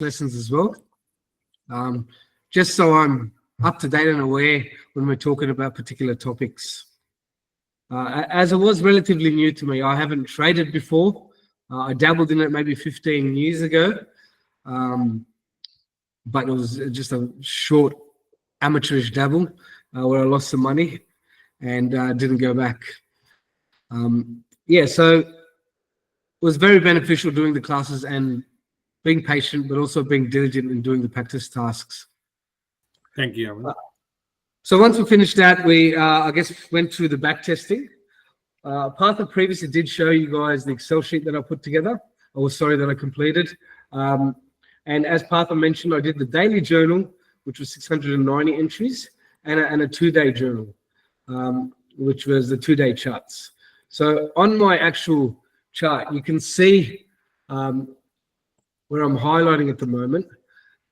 lessons as well, just so I'm up to date and aware when we're talking about particular topics. As it was relatively new to me, I haven't traded before. I dabbled in it maybe 15 years ago, but it was just a short amateurish dabble where I lost some money and didn't go back. So it was very beneficial doing the classes and being patient, but also being diligent in doing the practice tasks. Thank you, Ahmed. So once we finished that, we, I guess, went through the backtesting. Partha previously did show you guys the Excel sheet that I put together, that I completed. And as Partha mentioned, I did the daily journal, which was 690 entries, and a 2-day journal, which was the 2-day charts. So on my actual chart, you can see where I'm highlighting at the moment,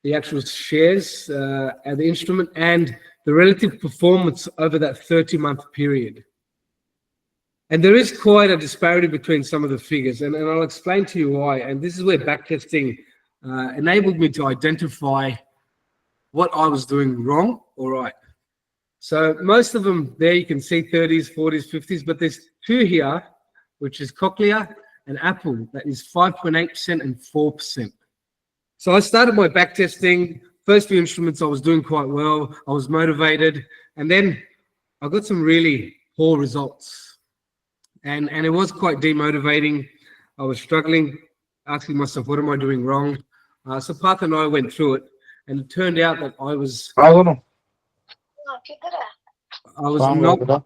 the actual shares and the instrument and the relative performance over that 30-month period. And there is quite a disparity between some of the figures, and I'll explain to you why. And this is where backtesting enabled me to identify what I was doing wrong or right. So most of them there you can see 30s, 40s, 50s, but there's two here, which is Cochlear and Apple, that is 5.8% and 4%. So I started my backtesting. First few instruments I was doing quite well. I was motivated, and then I got some really poor results. And it was quite demotivating. I was struggling, asking myself, what am I doing wrong? So Partha and I went through it, and it turned out that I was not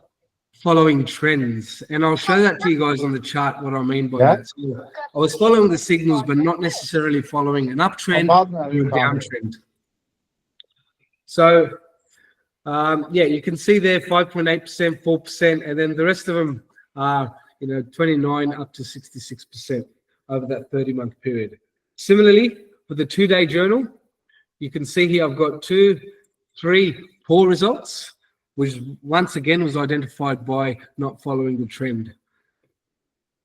following trends. And I'll show that to you guys on the chart, what I mean by that. So I was following the signals, but not necessarily following an uptrend or a downtrend. So, you can see there 5.8%, 4%, and then the rest of them are, 29 up to 66% over that 30-month period. Similarly, for the 2-day journal, you can see here I've got 2, 3 poor results, which once again was identified by not following the trend.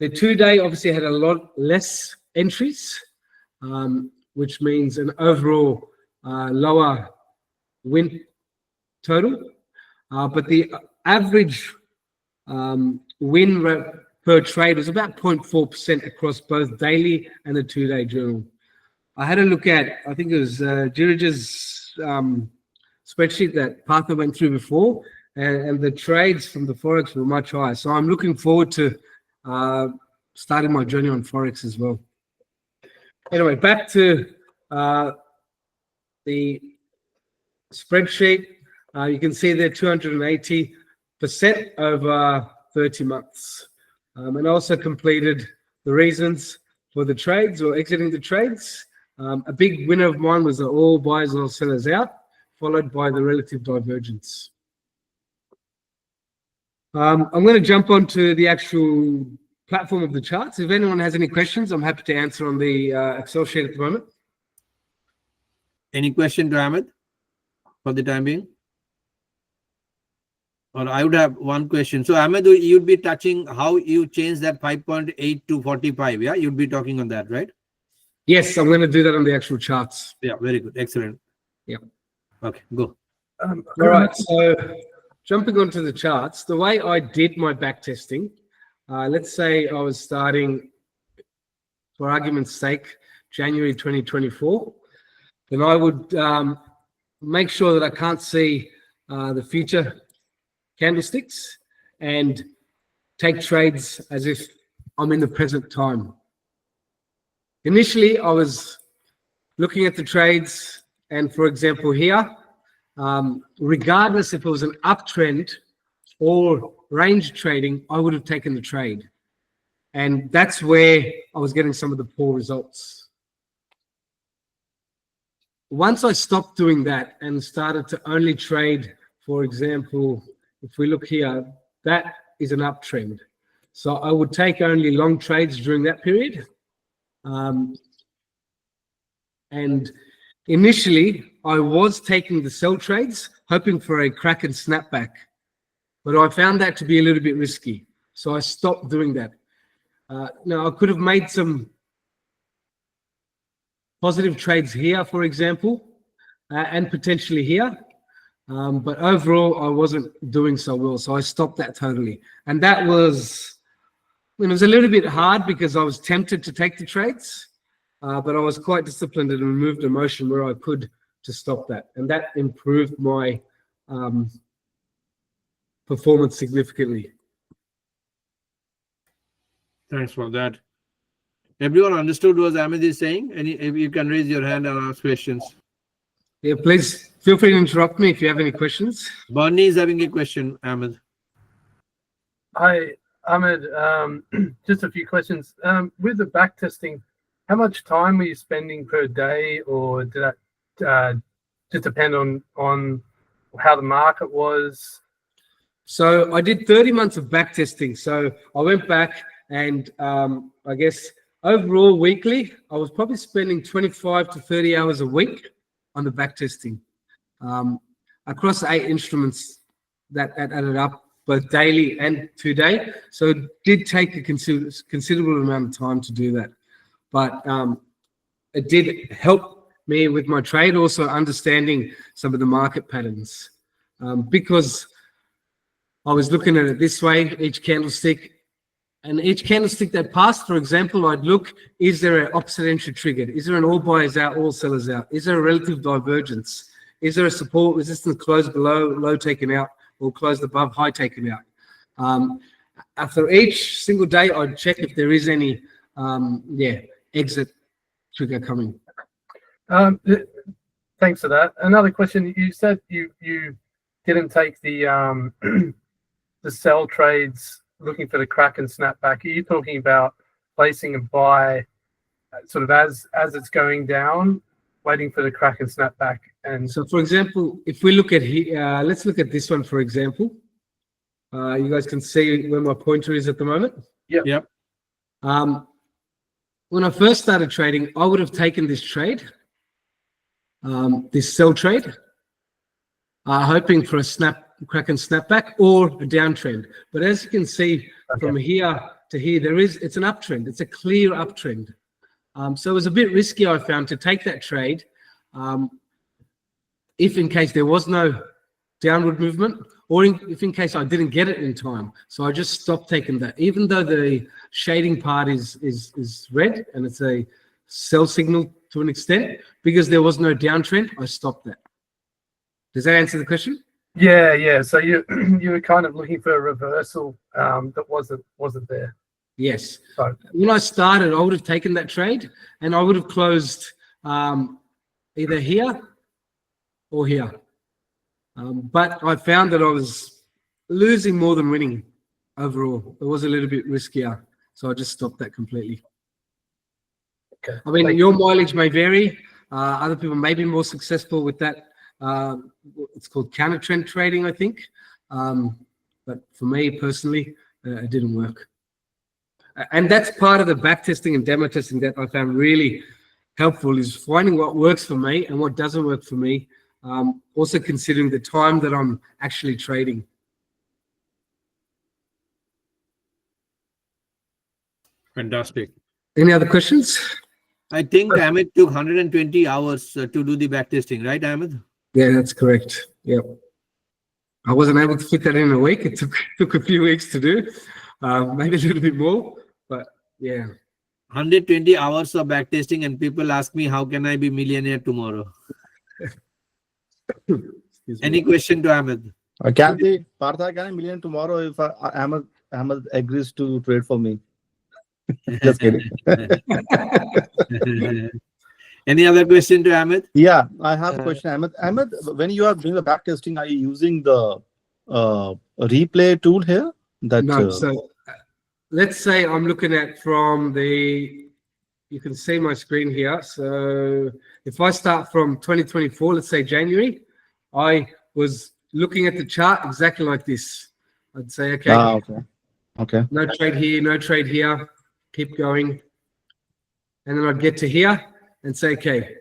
The 2-day obviously had a lot less entries, which means an overall lower win total, but the average win rate per trade was about 0.4% across both daily and the 2-day journal. I had a look at, I think it was Jiraj's spreadsheet that Partha went through before, and the trades from the Forex were much higher. So I'm looking forward to starting my journey on Forex as well. Anyway, back to the spreadsheet. You can see there 280% over 30 months. And I also completed the reasons for the trades or exiting the trades. A big winner of mine was the all buyers, all sellers out, followed by the relative divergence. I'm going to jump onto the actual platform of the charts. If anyone has any questions, I'm happy to answer on the Excel sheet at the moment. Any question to Ahmed for the time being? Or I would have one question. So Ahmed, you'd be touching how you change that 5.8 to 45. Yeah, you'd be talking on that, right? Yes, I'm going to do that on the actual charts. Yeah, very good. Excellent. Yeah. Okay, go. All right. So jumping onto the charts, the way I did my backtesting, let's say I was starting, for argument's sake, January 2024, then I would make sure that I can't see the future candlesticks and take trades as if I'm in the present time. Initially, I was looking at the trades, and for example here, regardless if it was an uptrend or range trading, I would have taken the trade. And that's where I was getting some of the poor results. Once I stopped doing that and started to only trade, for example, if we look here, that is an uptrend. So I would take only long trades during that period. And initially, I was taking the sell trades, hoping for a crack and snapback. But I found that to be a little bit risky. So I stopped doing that. Now, I could have made some positive trades here, for example, and potentially here. But overall, I wasn't doing so well, so I stopped that totally. And that was, it was a little bit hard because I was tempted to take the trades, but I was quite disciplined and removed emotion where I could to stop that. And that improved my performance significantly. Thanks for that. Everyone understood what Ahmed is saying? If you can raise your hand and ask questions. Yeah, please feel free to interrupt me if you have any questions. Barney is having a question, Ahmed. Hi, Ahmed. Just a few questions. With the backtesting, how much time were you spending per day, or did that just depend on how the market was? So I did 30 months of backtesting. So I went back and I guess overall weekly, I was probably spending 25 to 30 hours a week on the backtesting across 8 instruments that added up both daily and 2-day. So it did take a considerable amount of time to do that. But it did help me with my trade, also understanding some of the market patterns because I was looking at it this way, each candlestick, and each candlestick that passed, for example, I'd look, is there an opposite entry triggered? Is there an all buyers out, all sellers out? Is there a relative divergence? Is there a support resistance closed below, low taken out, or closed above, high taken out? After each single day, I'd check if there is any exit trigger coming. Thanks for that. Another question. You said you didn't take the the sell trades looking for the crack and snapback. Are you talking about placing a buy sort of as it's going down, waiting for the crack and snapback? And so, for example, if we look at here, let's look at this one, for example. You guys can see where my pointer is at the moment. Yep. When I first started trading, I would have taken this trade, this sell trade, hoping for a crack and snapback or a downtrend. But as you can see from here to here, it's an uptrend. It's a clear uptrend. So it was a bit risky, I found, to take that trade if in case there was no downward movement, or if in case I didn't get it in time. So I just stopped taking that, even though the shading part is red and it's a sell signal to an extent, because there was no downtrend, I stopped that. Does that answer the question? Yeah. So you were kind of looking for a reversal that wasn't there. Yes. So when I started, I would have taken that trade and I would have closed either here or here. But I found that I was losing more than winning overall. It was a little bit riskier, so I just stopped that completely. Okay. I mean, your mileage may vary. Other people may be more successful with that. It's called counter trend trading, I think. But for me personally, it didn't work. And that's part of the back testing and demo testing that I found really helpful, is finding what works for me and what doesn't work for me. Also considering the time that I'm actually trading. Fantastic. Any other questions? I think Ahmed took 120 hours to do the backtesting, right, Ahmed? Yeah, that's correct. Yep. I wasn't able to fit that in a week. It took a few weeks to do, maybe a little bit more, but yeah. 120 hours of backtesting, and people ask me, how can I be millionaire tomorrow? Any question to Ahmed? Partha, can I million tomorrow if Ahmed agrees to trade for me? Just kidding. Any other question to Ahmed? Yeah, I have a question, Ahmed. Ahmed, when you are doing the backtesting, are you using the replay tool here? No. So let's say I'm looking at you can see my screen here. So if I start from 2024, let's say January, I was looking at the chart exactly like this. I'd say, okay. No trade here, no trade here. Keep going. And then I'd get to here and say, okay,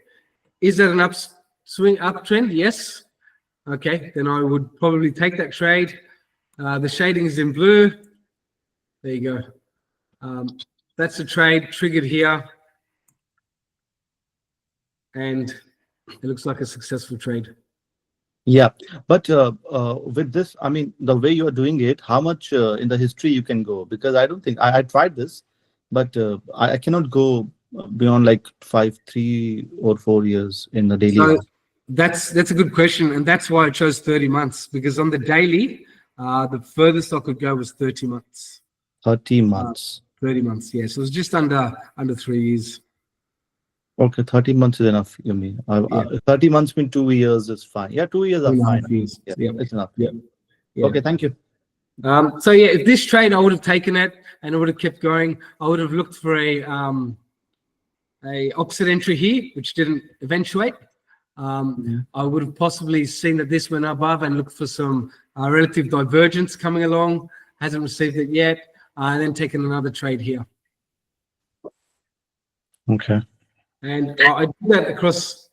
is that an uptrend? Yes. Okay, then I would probably take that trade. The shading is in blue. There you go. That's the trade triggered here. and it looks like a successful trade. Yeah, but with this, I mean, the way you are doing it, how much in the history you can go? Because I don't think I tried this, but I cannot go beyond like 5, 3 or 4 years in the daily. So that's a good question, and that's why I chose 30 months, because on the daily, the furthest I could go was 30 months. 30 months. 30 months, yes. So it was just under 3 years. Okay, 30 months is enough, you mean? Yeah. 30 months mean 2 years is fine. Yeah, 2 years are 2.5 fine. years. Yeah, Yeah. it's enough. Yeah. Okay, thank you. So yeah, if this trade I would have taken it and it would have kept going, I would have looked for a opposite entry here, which didn't eventuate. I would have possibly seen that this went above and looked for some relative divergence coming along. Hasn't received it yet, and then taken another trade here. Okay. And I did that across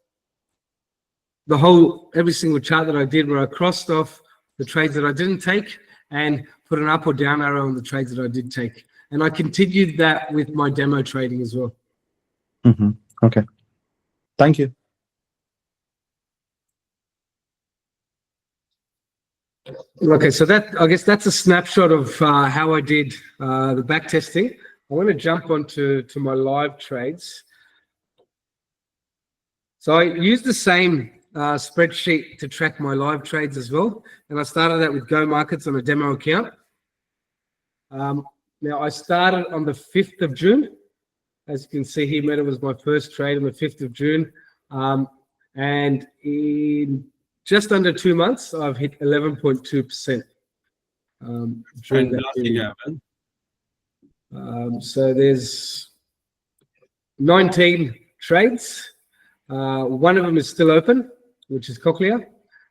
the whole, every single chart that I did, where I crossed off the trades that I didn't take and put an up or down arrow on the trades that I did take. And I continued that with my demo trading as well. Okay. Thank you. Okay, so that, I guess that's a snapshot of how I did the back testing. I want to jump onto my live trades. So I used the same spreadsheet to track my live trades as well. And I started that with Go Markets on a demo account. Now I started on the 5th of June. As you can see here, it was my first trade on the 5th of June. And in just under 2 months, I've hit 11.2%. During that period. So there's 19 trades. One of them is still open, which is Cochlear.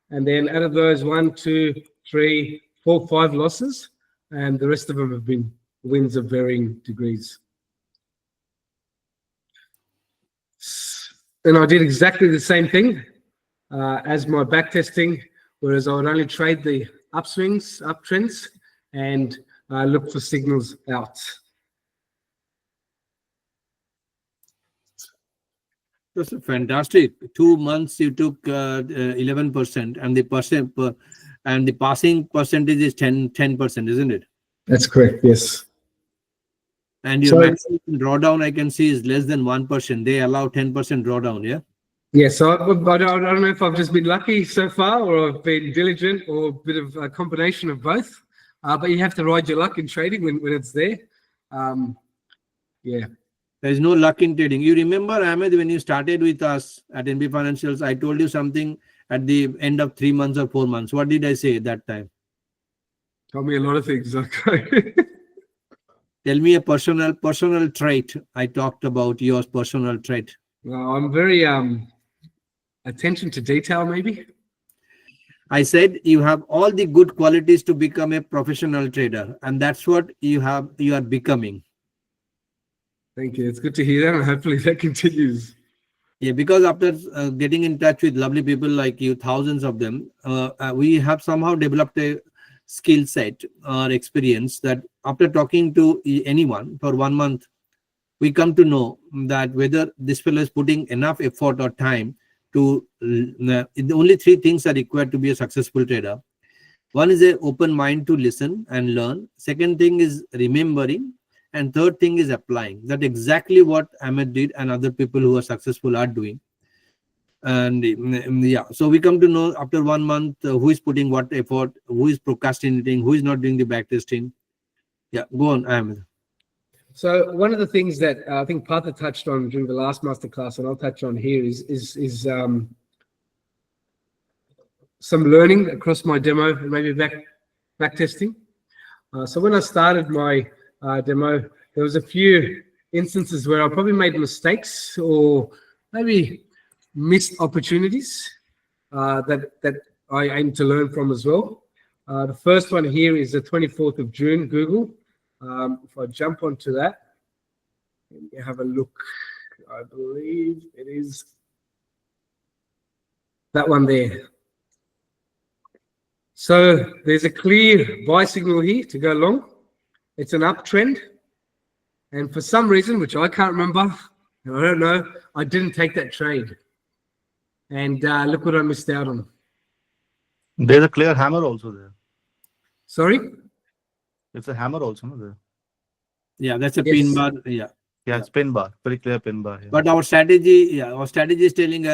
And then out of those, 1, 2, 3, 4, 5 losses. And the rest of them have been wins of varying degrees. And I did exactly the same thing as my back testing, whereas I would only trade the upswings, uptrends, and look for signals out. That's fantastic. 2 months you took 11%, and the passing percentage is 10%, isn't it? That's correct. Yes. And your maximum drawdown, I can see, is less than 1%. They allow 10% drawdown, yeah? Yeah, so I don't know if I've just been lucky so far, or I've been diligent, or a bit of a combination of both. But you have to ride your luck in trading when it's there. Yeah. There's no luck in trading. You remember, Ahmed, when you started with us at NB Financials, I told you something at the end of 3 months or 4 months. What did I say at that time? Told me a lot of things. Okay. Tell me a personal trait. I talked about your personal trait. Well, I'm very attention to detail, maybe. I said you have all the good qualities to become a professional trader, and that's what you are becoming. Thank you. It's good to hear that, and hopefully that continues. Yeah, because after getting in touch with lovely people like you, thousands of them, we have somehow developed a skill set or experience that after talking to anyone for 1 month, we come to know that whether this fellow is putting enough effort or time to the only 3 things are required to be a successful trader. One is an open mind to listen and learn. Second thing is remembering. And third thing is applying. That's exactly what Ahmed did and other people who are successful are doing. And yeah, so we come to know after 1 month who is putting what effort, who is procrastinating, who is not doing the backtesting. Yeah, go on, Ahmed. So one of the things that I think Partha touched on during the last masterclass, and I'll touch on here, is some learning across my demo and maybe back testing. So when I started my demo, there was a few instances where I probably made mistakes or maybe missed opportunities that I aim to learn from as well. The first one here is the 24th of June, Google. If I jump onto that, you have a look, I believe it is that one there. So there's a clear buy signal here to go long. It's an uptrend. And for some reason, which I can't remember, and I don't know, I didn't take that trade. And look what I missed out on. There's a clear hammer also there. Sorry? It's a hammer also, no? There. Yeah, that's a Yes. pin bar. Yeah. Yeah, it's pin bar. Very clear pin bar. Yeah. But our strategy is telling,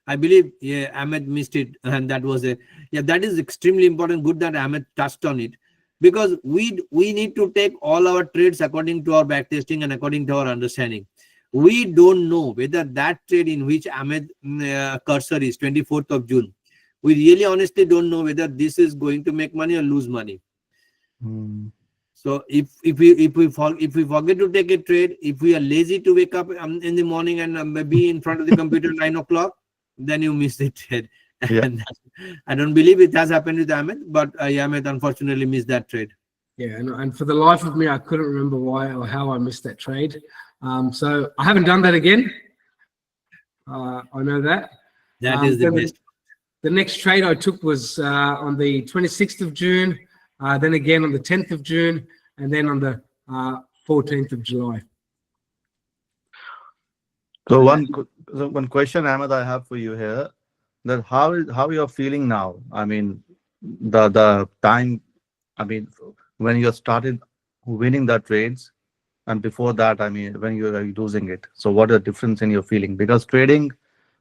I believe, yeah, Ahmed missed it, and that was that is extremely important. Good that Ahmed touched on it, because we need to take all our trades according to our backtesting and according to our understanding. We don't know whether that trade in which Ahmed cursor is 24th of June. We really honestly don't know whether this is going to make money or lose money. So if we forget to take a trade, if we are lazy to wake up in the morning and be in front of the computer 9 o'clock, then you miss the trade. Yeah. And I don't believe it has happened with Ahmed, but Ahmed unfortunately missed that trade. Yeah, and for the life of me, I couldn't remember why or how I missed that trade. So I haven't done that again. I know that. That is the best. The next trade I took was on the 26th of June, then again on the 10th of June, and then on the 14th of July. So one question, Ahmed, I have for you here, that how you're feeling now? I mean, the time, I mean, when you started winning the trades, and before that, I mean, when you are losing it. So what is the difference in your feeling? Because trading,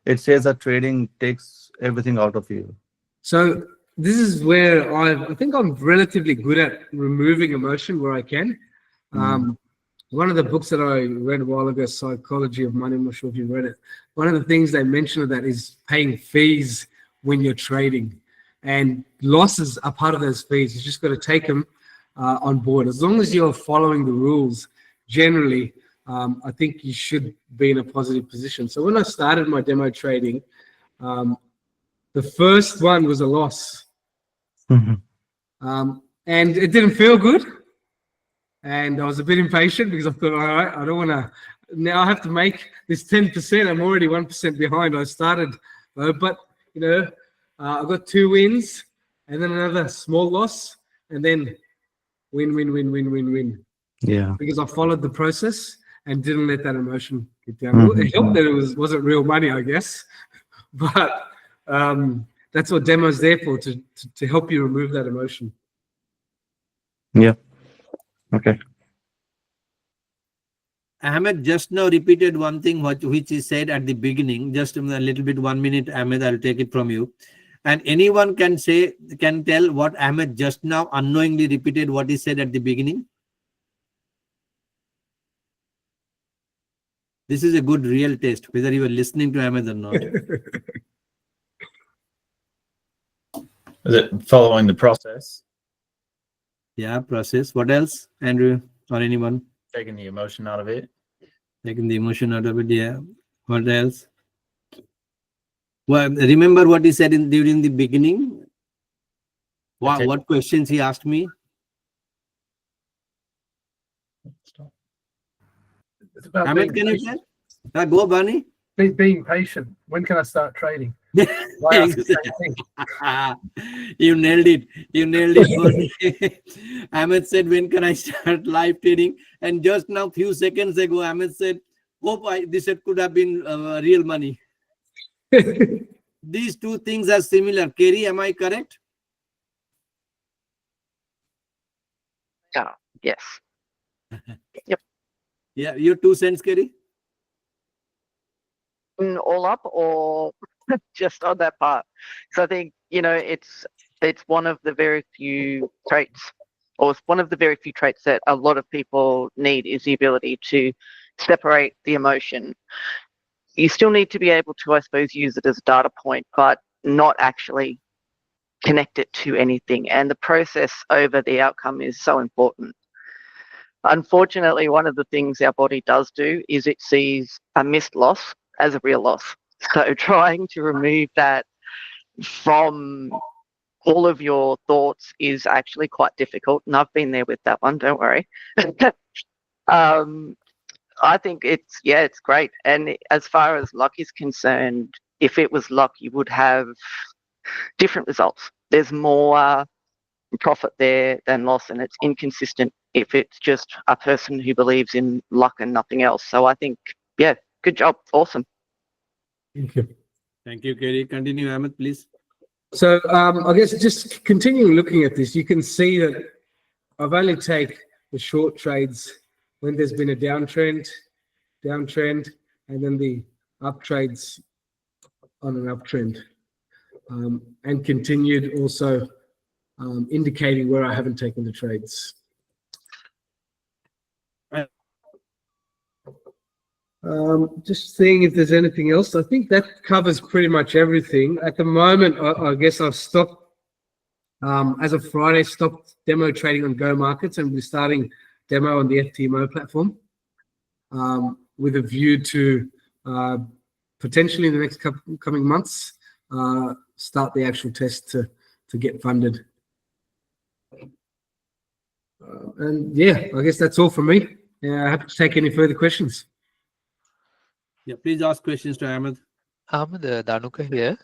it says that trading takes everything out of you. So this is where I think I'm relatively good at removing emotion where I can. One of the books that I read a while ago, Psychology of Money, I'm not sure if you read it. One of the things they mention of that is paying fees when you're trading. And losses are part of those fees. You just got to take them on board. As long as you're following the rules, generally, I think you should be in a positive position. So when I started my demo trading, the first one was a loss. And it didn't feel good. And I was a bit impatient because I thought, all right, I don't want to, now I have to make this 10%. I'm already 1% behind. I started, but, you know, I got 2 wins and then another small loss and then win. Yeah. Because I followed the process and didn't let that emotion get down. It helped that it wasn't real money, I guess. But that's what demo's there for, to help you remove that emotion. Yeah. Okay. Ahmed just now repeated one thing which he said at the beginning. Just a little bit, 1 minute, Ahmed, I'll take it from you. And anyone can tell what Ahmed just now unknowingly repeated what he said at the beginning. This is a good real test, whether you were listening to Ahmed or not. Is it following the process? Yeah, process. What else, Andrew or anyone? Taking the emotion out of it. Taking the emotion out of it, yeah. What else? Well, remember what he said during the beginning? What questions he asked me? It's about Ahmed, being can you patient. tell? Go, Barney. Being patient. When can I start trading? You nailed it. You nailed it. Ahmed said, when can I start live trading? And just now, few seconds ago, Ahmed said, hope this could have been real money. These two things are similar. Kerry, am I correct? Yeah. Yes. Yep. Yeah, your 2 cents, Kerry? All up or just on that part? So I think, you know, it's one of the very few traits, or it's one of the very few traits that a lot of people need, is the ability to separate the emotion. You still need to be able to, I suppose, use it as a data point, but not actually connect it to anything. And the process over the outcome is so important. Unfortunately, one of the things our body does do is it sees a missed loss as a real loss. So trying to remove that from all of your thoughts is actually quite difficult. And I've been there with that one, don't worry. I think it's great. And as far as luck is concerned, if it was luck, you would have different results. There's more profit there than loss, and it's inconsistent if it's just a person who believes in luck and nothing else. So I think, yeah, good job. Awesome. Thank you. Thank you, Kerry. Continue, Ahmed, please. So I guess just continuing looking at this, you can see that I've only take the short trades when there's been a downtrend, and then the up trades on an uptrend, and continued also indicating where I haven't taken the trades. Just seeing if there's anything else. I think that covers pretty much everything. At the moment, I guess I've stopped, as of Friday, stopped demo trading on Go Markets, and we're starting demo on the FTMO platform, with a view to potentially in the next coming months, start the actual test to get funded. And yeah, I guess that's all from me. Happy to take any further questions. Yeah, please ask questions to Ahmed. Ahmed, Danuka here.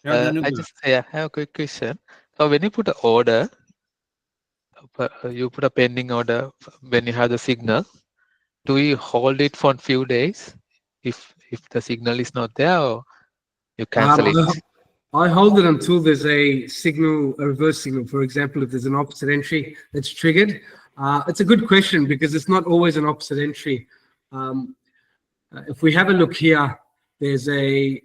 Yeah, I Dhanuka. just have a quick question. So when you put an order, you put a pending order when you have the signal. Do you hold it for a few days if the signal is not there, or you cancel it? I hold it until there's a signal, a reverse signal. For example, if there's an opposite entry that's triggered. It's a good question because it's not always an opposite entry. If we have a look here, there's a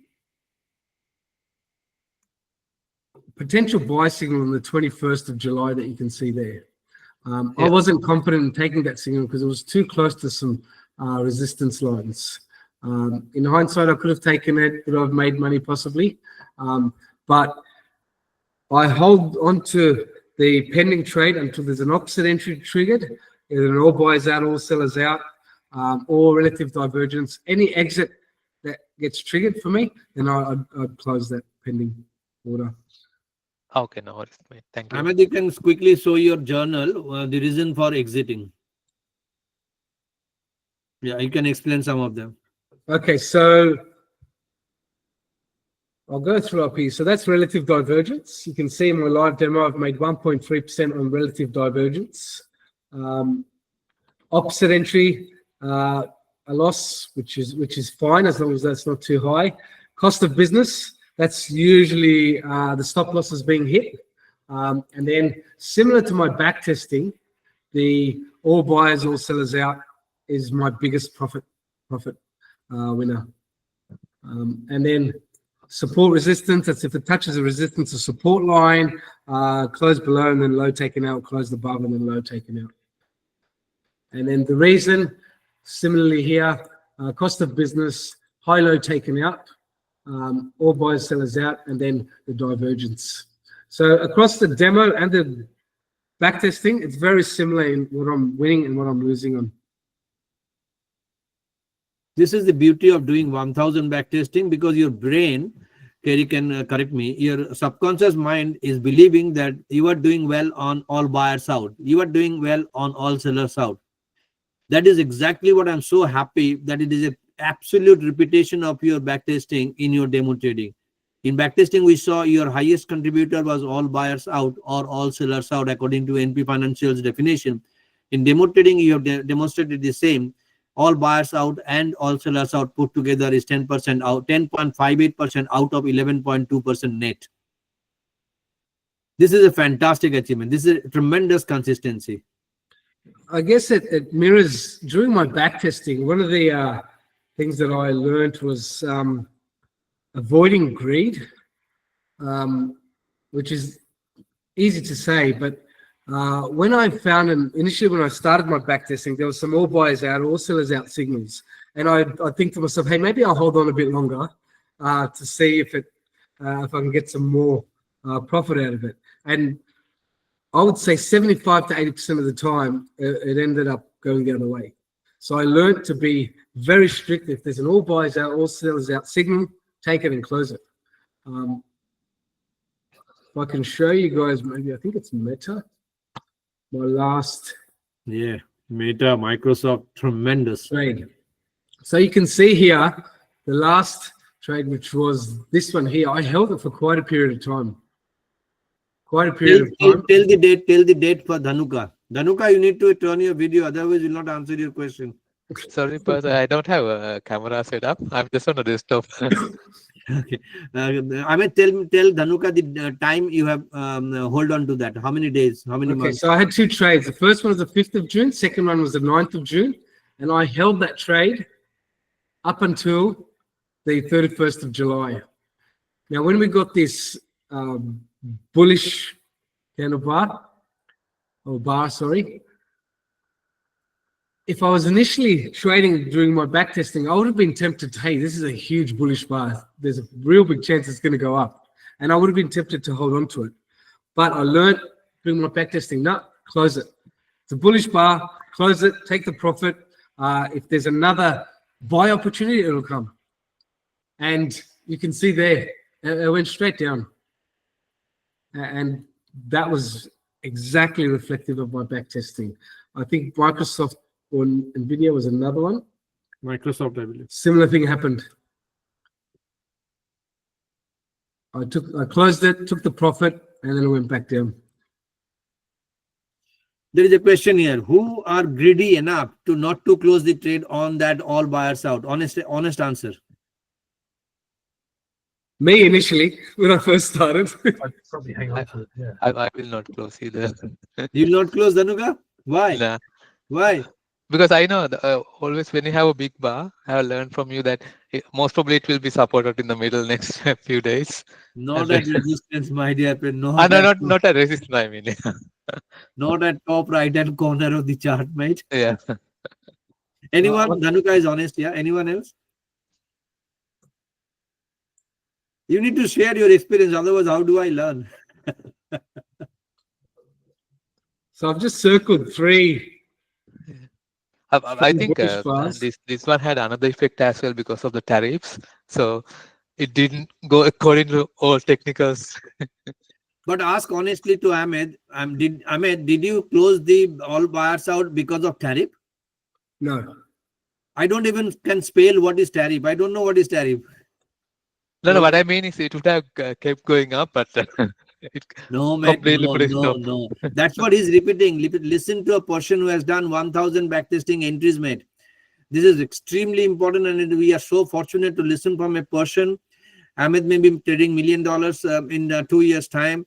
potential buy signal on the 21st of July that you can see there. I wasn't confident in taking that signal because it was too close to some resistance lines. In hindsight, I could have taken it, but I've made money possibly. But I hold on to the pending trade until there's an opposite entry triggered, either an all buyers out, all sellers out, or relative divergence. Any exit that gets triggered for me, then I'd close that pending order. Okay, no worries, mate. Thank you. Ahmed, you can quickly show your journal, the reason for exiting. Yeah, you can explain some of them. Okay, so I'll go through up here. So that's relative divergence. You can see in my live demo, I've made 1.3% on relative divergence. Opposite entry, a loss, which is fine as long as that's not too high. Cost of business, that's usually the stop loss is being hit. And then similar to my back testing, the all buyers, all sellers out is my biggest profit winner. And then support resistance, that's if it touches a resistance or support line, close below and then low taken out, close above and then low taken out. And then the reason, similarly here, cost of business, high low taken out, all buyers, sellers out, and then the divergence. So across the demo and the backtesting, it's very similar in what I'm winning and what I'm losing on. This is the beauty of doing 1000 backtesting, because your brain, Kerry can correct me, your subconscious mind is believing that you are doing well on all buyers out. You are doing well on all sellers out. That is exactly what I'm so happy that it is an absolute repetition of your backtesting in your demo trading. In backtesting, we saw your highest contributor was all buyers out or all sellers out according to NP Financial's definition. In demo trading, you have demonstrated the same. All buyers out and all sellers out put together is 10% out, 10.58% out of 11.2% net. This is a fantastic achievement. This is a tremendous consistency. I guess it mirrors, during my backtesting, one of the things that I learned was avoiding greed, which is easy to say, but when I found, initially when I started my backtesting, there was some all buyers out, all sellers out signals. And I think to myself, hey, maybe I'll hold on a bit longer to see if I can get some more profit out of it. And I would say 75 to 80% of the time, it ended up going the other way. So I learned to be very strict. If there's an all buyers out, all sellers out signal, take it and close it. If I can show you guys, maybe I think it's Meta. My last Meta, Microsoft, tremendous trade. So you can see here, the last trade, which was this one here, I held it for quite a period of time. Tell the date for Dhanuka. Dhanuka, you need to turn your video, otherwise we'll not answer your question. Sorry, but I don't have a camera set up. I'm just on a desktop. Okay. Amit, tell Dhanuka the time you have hold on to that. How many days? How many Okay, months? so I had two trades. The first one was the 5th of June, second one was the 9th of June, and I held that trade up until the 31st of July. Now, when we got this bullish candle bar, sorry, if I was initially trading during my backtesting, I would have been tempted to, hey, this is a huge bullish bar. There's a real big chance it's going to go up. And I would have been tempted to hold on to it. But I learned during my backtesting, no, close it. It's a bullish bar, close it, take the profit. If there's another buy opportunity, it'll come. And you can see there, it went straight down. And that was exactly reflective of my backtesting. I think Microsoft or Nvidia was another one. Microsoft, I believe. Similar thing happened. I closed it, took the profit, and then it went back down. There is a question here. Who are greedy enough to not to close the trade on that all buyers out? Honest answer. Me initially, when I first started. I'd probably hang on to it. Yeah. I will not close either. You will not close, Dhanuka? Why? Nah. Why? Because I know always when you have a big bar, I have learned from you that most probably it will be supported in the middle next few days. Not And at then- resistance, my dear friend. No, Not, at, not a resistance. I mean, not at top right hand corner of the chart, mate. yeah. Anyone? Dhanuka is honest, yeah? Anyone else? You need to share your experience, otherwise, how do I learn? So I've just circled 3. I think bullish bars. this one had another effect as well because of the tariffs. So it didn't go according to all technicals. But ask honestly to Ahmed. Did you close the all buyers out because of tariff? No. I don't even can spell what is tariff. I don't know what is tariff. No, what I mean is it would have kept going up, but it No, man, completely put a stop. no. That's what he's repeating. Listen to a person who has done 1,000 backtesting entries, mate. This is extremely important, and we are so fortunate to listen from a person. Ahmed may be trading $1 million in 2 years' time,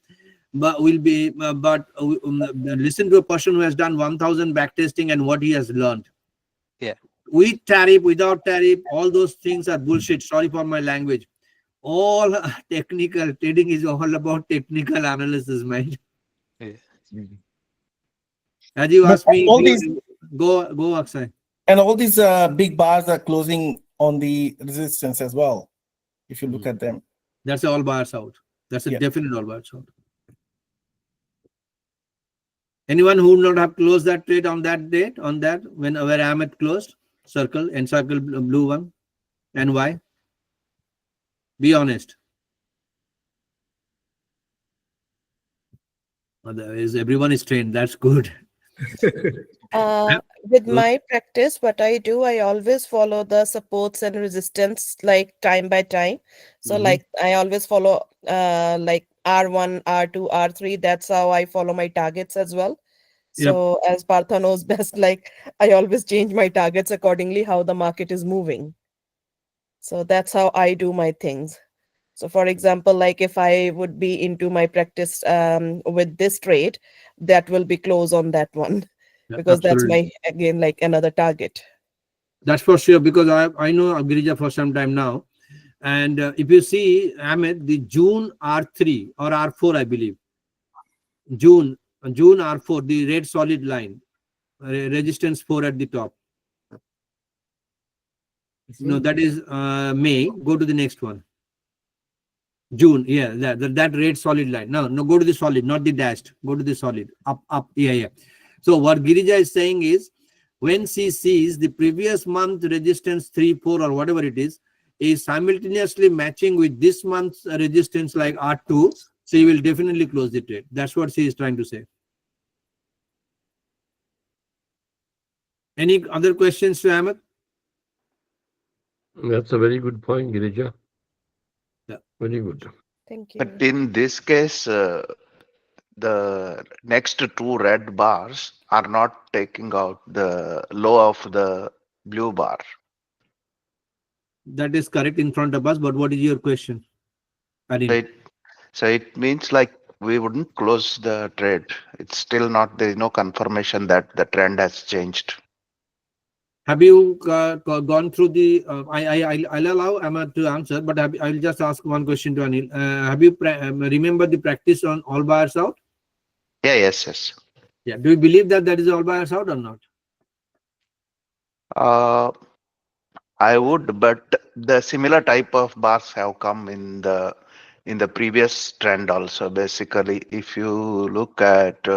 but listen to a person who has done 1,000 backtesting and what he has learned. Yeah. With tariff, without tariff, all those things are bullshit. Sorry for my language. All technical trading is all about technical analysis, man. Yeah. As you asked me, all these go Akshay. and all these big bars are closing on the resistance as well. If you look at them, That's all buyers out. That's a Yeah. definite all buyers out. Anyone who would not have closed that trade on that date, on that where Ahmed closed, circle blue one, and why? Be honest. Otherwise, everyone is trained. That's good. With my practice, what I do, I always follow the supports and resistance like time by time. So Mhm. like I always follow like R1, R2, R3. That's how I follow my targets as well. So as Partha knows best, like I always change my targets accordingly how the market is moving. So that's how I do my things. So for example, like if I would be into my practice with this trade, that will be close on that one. Yeah, Because that's absolutely. my again like another target. That's for sure, because I know Girija for some time now. And if you see, Ahmed, the June R3 or R4, I believe. June R4, the red solid line, resistance 4 at the top. No, that is May. Go to the next one. June, yeah, that red solid line. No, go to the solid, not the dashed. Go to the solid. Up. Yeah. So what Girija is saying is, when she sees the previous month resistance 3, 4 or whatever it is simultaneously matching with this month's resistance like R2, she will definitely close the trade. That's what she is trying to say. Any other questions to Ahmed? That's a very good point, Girija. Yeah. Very good. Thank you. But in this case, the next 2 red bars are not taking out the low of the blue bar. That is correct in front of us, but what is your question? Arun? So it means like we wouldn't close the trade. It's still not, there is no confirmation that the trend has changed. Have you gone through the? I'll allow Ahmad to answer, but I'll just ask one question to Anil. Have you remember the practice on all buyers out? Yeah, yes. Yeah. Do you believe that that is all buyers out or not? I would, but the similar type of bars have come in the previous trend also. Basically, if you look at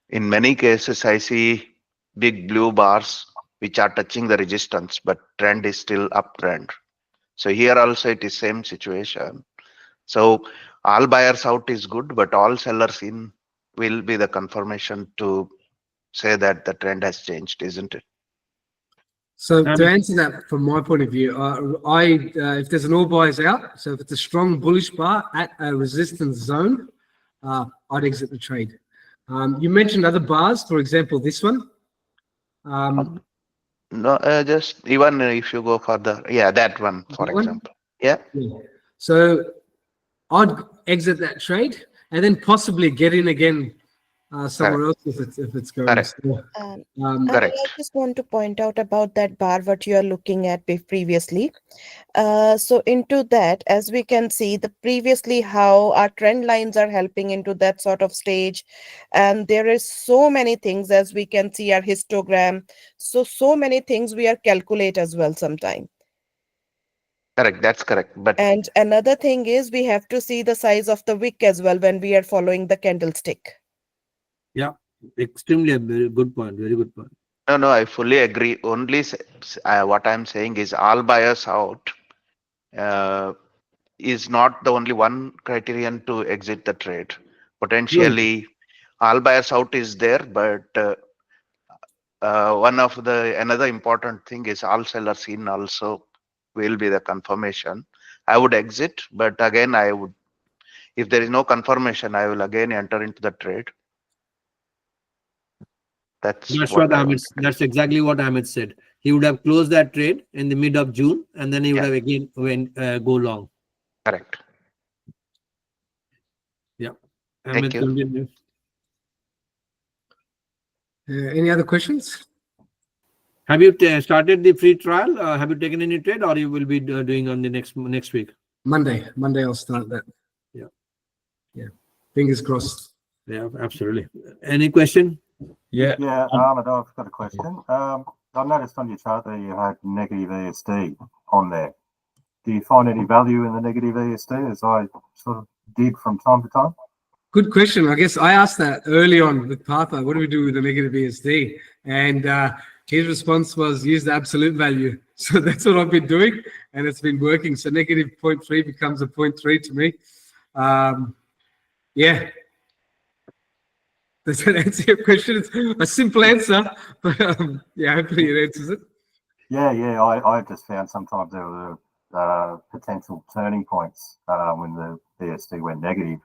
in many cases, I see big blue bars which are touching the resistance, but trend is still uptrend. So here also it is same situation. So all buyers out is good, but all sellers in will be the confirmation to say that the trend has changed, isn't it? So to answer that from my point of view, if there's an all buyers out, so if it's a strong bullish bar at a resistance zone, I'd exit the trade. You mentioned other bars, for example, this one. No, just even if you go further, yeah, that one, for example. Yeah. So I'd exit that trade and then possibly get in again somewhere else if it's going. Correct. So, Correct. I just want to point out about that bar what you are looking at previously. So into that, as we can see, the previously how our trend lines are helping into that sort of stage, and there is so many things as we can see our histogram. So many things we are calculate as well sometime. Correct. That's correct. But And another thing is we have to see the size of the wick as well when we are following the candlestick. Yeah, extremely a very good point. Very good point. no, I fully agree. Only what I'm saying is all buyers out is not the only one criterion to exit the trade. Potentially, all buyers out is there, but another important thing is all sellers in also will be the confirmation. I would exit, but again, if there is no confirmation, I will again enter into the trade. That's exactly what Ahmed said. He would have closed that trade in the mid of June, and then he would have again go long. Correct. Yeah. Thank you. Continue. any other questions? Have you started the free trial? Have you taken any trade, or you will be doing on the next week? Monday I'll start that. Yeah. Fingers crossed. Yeah, absolutely. Any question? Yeah. Ahmed, I've got a question. I noticed on your chart that you had negative ESD on there. Do you find any value in the negative ESD, as I sort of did from time to time? Good question. I guess I asked that early on with Partha. What do we do with the negative ESD? And his response was use the absolute value. So that's what I've been doing, and it's been working. So negative 0.3 becomes a 0.3 to me. Yeah. Does that answer your question? It's a simple answer, but yeah, hopefully it answers it. Yeah. I just found sometimes there were potential turning points when the ESD went negative,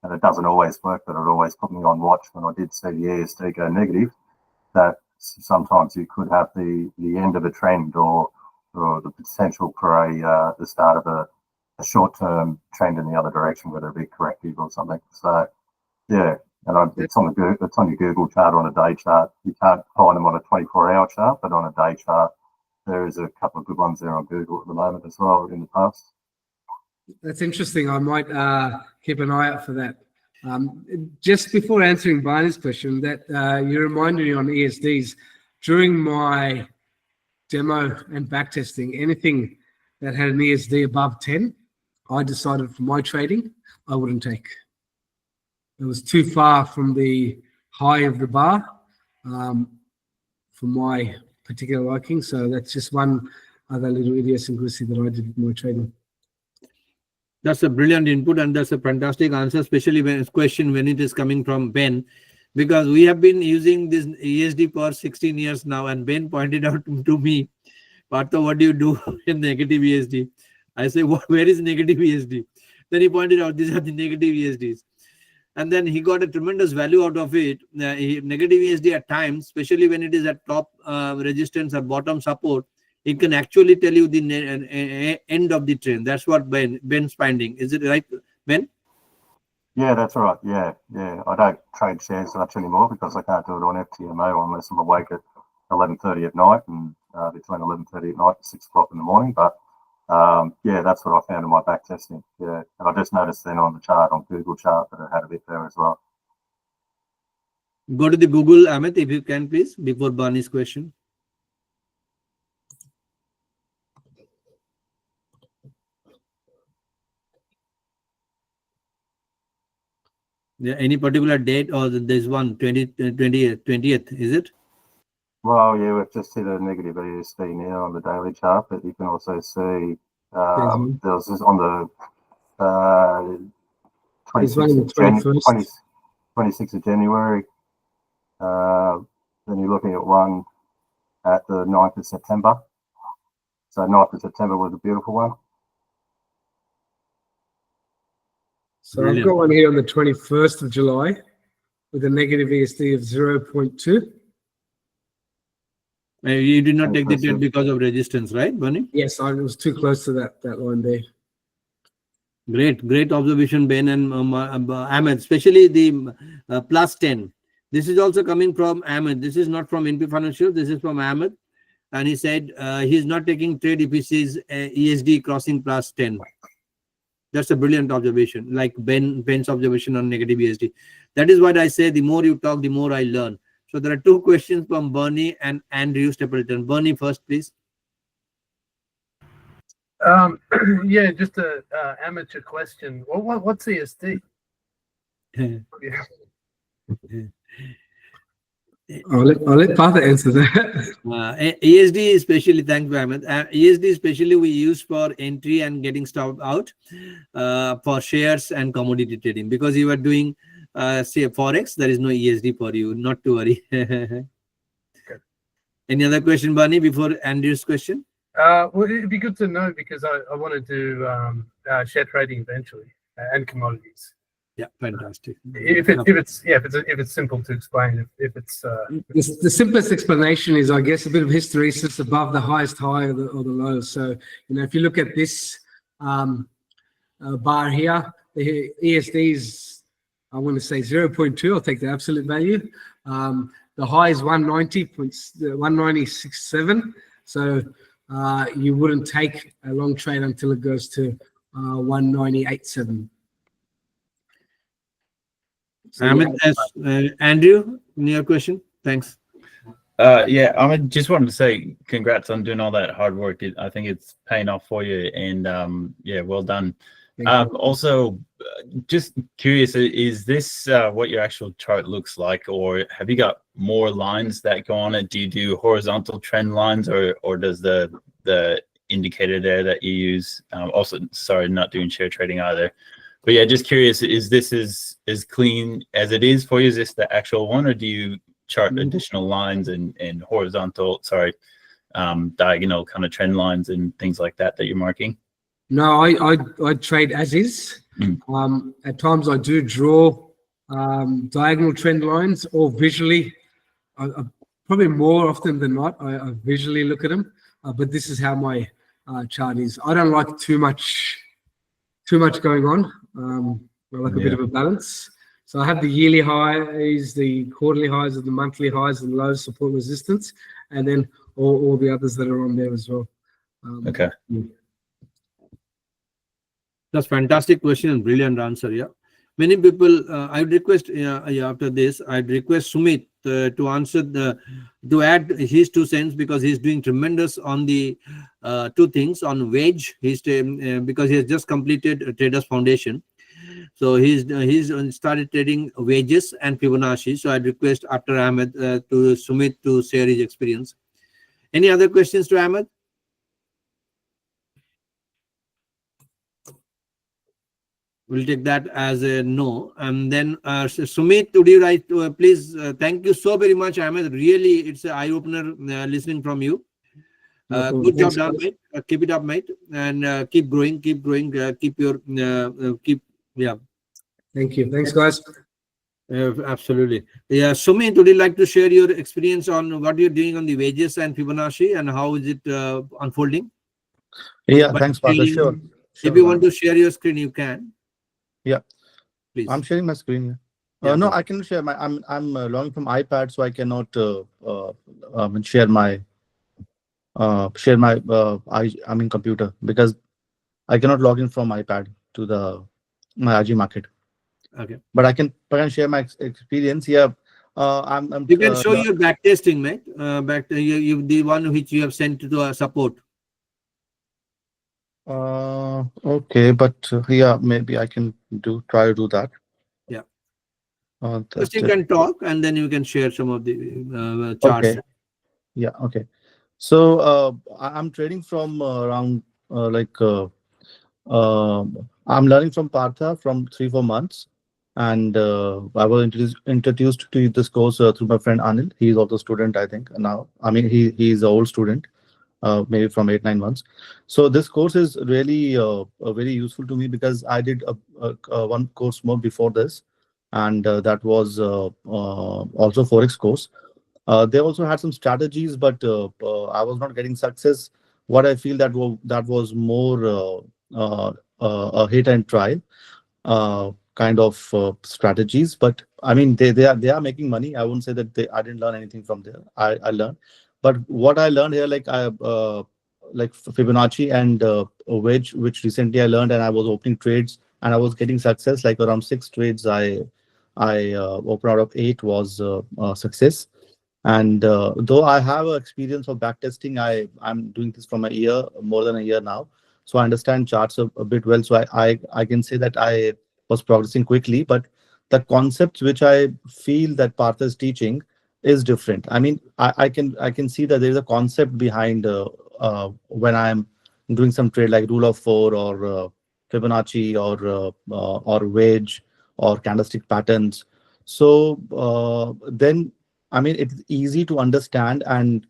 and it doesn't always work, but it always put me on watch when I did see the ESD go negative, that sometimes you could have the end of a trend or the potential for the start of a short-term trend in the other direction, whether it be corrective or something. So, yeah. And it's on your Google chart on a day chart. You can't find them on a 24-hour chart, but on a day chart, there is a couple of good ones there on Google at the moment as well in the past. That's interesting. I might keep an eye out for that. Just before answering Barney's question, that you reminded me on ESDs, during my demo and backtesting, anything that had an ESD above 10, I decided for my trading, I wouldn't take. It was too far from the high of the bar for my particular liking. So that's just one other little idiosyncrasy that I did with my trading. That's a brilliant input, and that's a fantastic answer, especially when it is coming from Ben, because we have been using this ESD for 16 years now, and Ben pointed out to me, Partha, what do you do in negative ESD? I say, where is negative ESD? Then he pointed out, these are the negative ESDs. And then he got a tremendous value out of it. Negative ESD at times, especially when it is at top resistance or bottom support, it can actually tell you the end of the trend. That's what Ben's finding. Is it right, Ben? Yeah, that's right. Yeah. I don't trade shares much anymore because I can't do it on FTMO unless I'm awake at 11:30 at night and between 11:30 at night and 6 o'clock in the morning. But yeah, that's what I found in my back testing. Yeah, and I just noticed then on the chart on Google chart that it had a bit there as well. Go to the Google, Amit, if you can, please, before Barney's question. Yeah, any particular date or there's one 20th, is it? Well, yeah, we've just hit a negative ESD now on the daily chart, but you can also see there was this on the 26th of January. Then you're looking at one at the 9th of September. So 9th of September was a beautiful one. So I've got one here on the 21st of July with a negative ESD of 0.2. You did not take the trade because of resistance, right, Barney? Yes, I was too close to that line there. Great observation, Ben and Ahmed, especially the plus 10. This is also coming from Ahmed. This is not from NP Financial. This is from Ahmed. And he said he's not taking trade if he sees ESD crossing plus 10. That's a brilliant observation, like Ben's observation on negative ESD. That is what I say, the more you talk, the more I learn. So there are two questions from Bernie and Andrew Stapleton. Bernie first, please. Yeah, just a amateur question. What's ESD? I'll let Partha answer that. ESD especially, thanks, Ahmed. ESD especially we use for entry and getting stuff out for shares and commodity trading, because you are doing say Forex, there is no ESD for you, not to worry. Okay. Any other question, Barney, before Andrew's question? Well, it'd be good to know because I want to do share trading eventually and commodities. Yeah, fantastic. If it's simple to explain, if it's the simplest explanation is, I guess, a bit of hysteresis above the highest high or the low. So if you look at this bar here, the ESD is, I want to say 0.2. I'll take the absolute value. The high is 190.196.7. So you wouldn't take a long trade until it goes to 198.7. So, Andrew, your question. Thanks. Yeah, I just wanted to say congrats on doing all that hard work. I think it's paying off for you, and yeah, well done. Also, just curious, is this what your actual chart looks like, or have you got more lines that go on it? Do you do horizontal trend lines, or does the indicator there that you use? Also, sorry, not doing share trading either. But yeah, just curious, is this as clean as it is for you? Is this the actual one, or do you chart additional lines and horizontal, diagonal kind of trend lines and things like that you're marking? No, I trade as is. At times I do draw diagonal trend lines, or visually. Probably more often than not, I visually look at them. But this is how my chart is. I don't like too much going on. I like a bit of a balance. So I have the yearly highs, the quarterly highs, and the monthly highs and lows, support, resistance, and then all the others that are on there as well. Okay. Yeah. That's fantastic question and brilliant answer. Yeah, many people. I'd request after this, I'd request Sumit to answer to add his 2 cents, because he's doing tremendous on the 2 things on Wedge. He's because he has just completed a Traders Foundation, so he's started trading Wedges and Fibonacci. So I'd request after Ahmed to Sumit to share his experience. Any other questions to Ahmed? We'll take that as a no. And then Sumit, would you write, please, thank you so very much, Ahmed. Really, it's an eye-opener listening from you. Good job done, mate. Keep it up, mate. And keep growing, keep your, yeah. Thank you. Thanks, guys. Absolutely. Yeah, Sumit, would you like to share your experience on what you're doing on the wages and Fibonacci and how is it unfolding? Yeah, But thanks, Partha. Sure. if Sure, you why want to not? share your screen, you can. Yeah, Please. I'm sharing my screen here. Yeah, No, please. I can share my. I'm logging from iPad, so I cannot share my I mean computer, because I cannot log in from iPad to the my IG market. Okay. But I can share my experience here. I'm You can show your backtesting, mate. You the one which you have sent to support. okay, but yeah, maybe I can try to do that. Yeah. That First, you is can talk, and then you can share some of the charts. okay. Yeah, okay. So I'm trading from around I'm learning from Partha from 3-4 months, and I was introduced to this course through my friend Anil. He is also a student, I think. Now, I mean, he's an old student, maybe from 8-9 months. So this course is really very useful to me, because I did one course more before this, and that was also Forex course. They also had some strategies, but I was not getting success. What I feel that was more a hit and try kind of strategies. But I mean, they are making money. I wouldn't say that I didn't learn anything from there. I learned, but what I learned here, like Fibonacci and Wedge, which recently I learned, and I was opening trades and I was getting success. Like around 6 trades, I opened out of 8 was success. And though I have a experience of backtesting, I'm doing this from a year, more than a year now. So I understand charts a bit well. So I can say that I was progressing quickly, but the concepts which I feel that Partha is teaching is different. I mean, I can see that there is a concept behind when I'm doing some trade like rule of 4 or Fibonacci or wedge or candlestick patterns. So then, I mean, it's easy to understand, and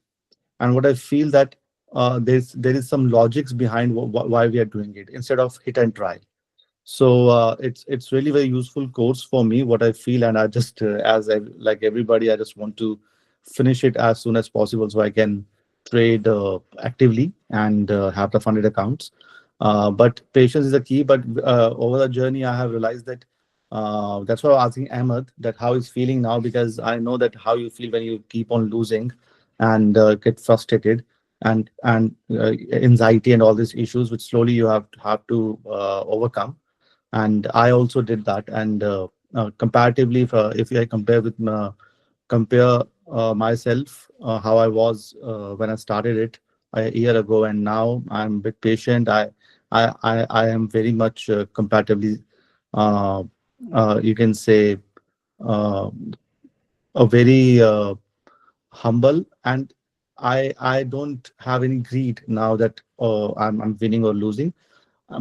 what I feel that there is some logics behind why we are doing it instead of hit and try. So it's really very useful course for me, what I feel, and I just like everybody, I just want to finish it as soon as possible so I can trade actively and have the funded accounts. But patience is the key. But over the journey, I have realized that that's why I was asking Ahmed that how he's feeling now, because I know that how you feel when you keep on losing and get frustrated and anxiety and all these issues, which slowly you have to overcome. And I also did that. And comparatively, if I compare myself, how I was when I started it a year ago, and now I'm a bit patient. I am very much comparatively, uh, you can say, uh, a very humble, and I don't have any greed now that I'm winning or losing.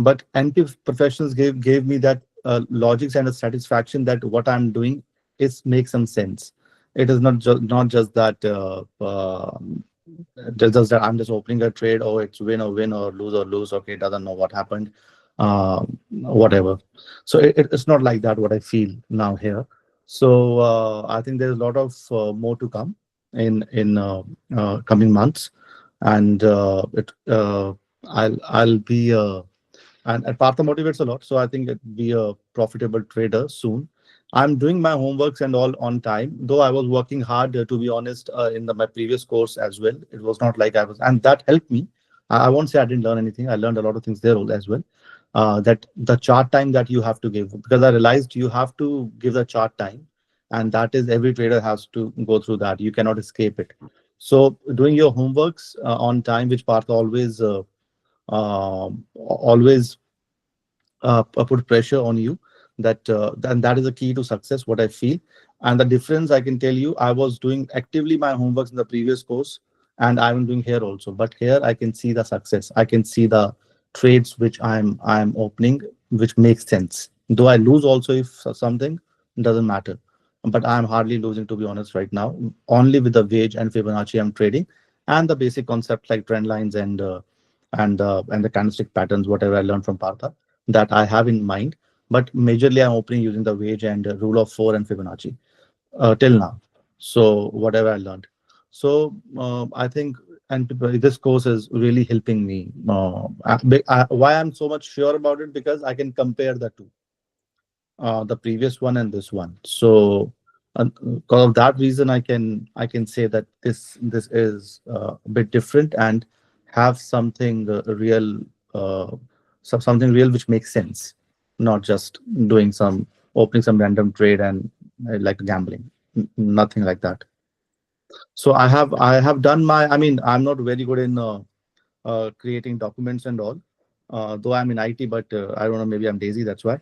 But NP professionals gave me that logics and a satisfaction that what I'm doing is makes some sense. It is not just that just that I'm just opening a trade, or it's win or win or lose. Okay, it doesn't know what happened, whatever. So it's not like that. What I feel now here. So I think there's a lot of more to come in coming months, and I'll be. And Partha motivates a lot. So I think it be a profitable trader soon. I'm doing my homeworks and all on time, though I was working hard, to be honest, in my previous course as well. It was not like I was, and that helped me. I won't say I didn't learn anything. I learned a lot of things there as well. That the chart time that you have to give, because I realized you have to give the chart time, and that is every trader has to go through that. You cannot escape it. So doing your homeworks on time, which Partha always put pressure on you, that and that is the key to success, what I feel. And the difference, I can tell you, I was doing actively my homeworks in the previous course, and I'm doing here also. But here I can see the success, I can see the trades which I'm opening, which makes sense. Though I lose also, if something, doesn't matter, but I'm hardly losing, to be honest, right now. Only with the wage and Fibonacci I'm trading, and the basic concept like trend lines and the candlestick patterns, whatever I learned from Partha, that I have in mind. but majorly I'm opening using the Wedge and rule of 4 and Fibonacci till now. So whatever I learned. So I think, and this course is really helping me. Why I'm so much sure about it, because I can compare the two, the previous one and this one. So because of that reason, I can say that this is a bit different and have something real, something real which makes sense, not just doing some opening some random trade and like gambling. Nothing like that. So I have done my. I mean, I'm not very good in creating documents and all, though I'm in IT, but I don't know. Maybe I'm lazy. That's why.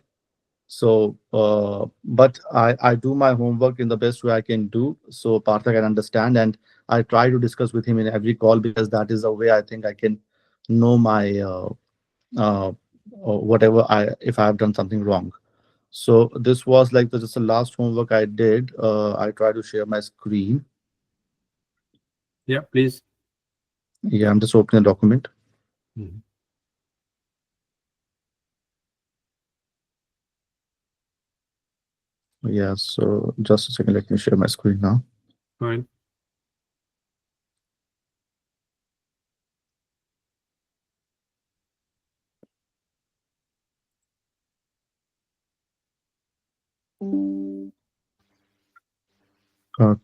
So, but I do my homework in the best way I can do, so Partha can understand, and I try to discuss with him in every call, because that is the way I think I can know my whatever if I have done something wrong. So this was like just the last homework I did. I try to share my screen. Yeah, please. Yeah, I'm just opening the document. Mhm. Yeah, so just a second, let me share my screen now. Fine.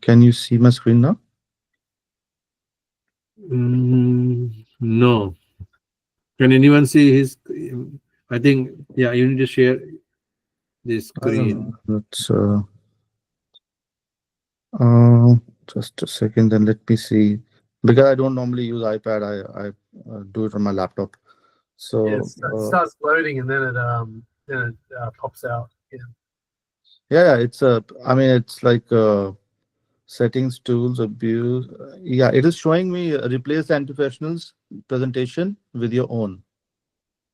Can you see my screen now? No. Can anyone see his? I think, yeah, you need to share this I don't screen. know. Let's just a second, then let me see. Because I don't normally use iPad, I do it on my laptop. So Yes, it starts loading and then it pops out. Yeah. yeah, it's I mean, it's like settings, tools, abuse. Yeah, it is showing me replace the anti-professionals presentation with your own.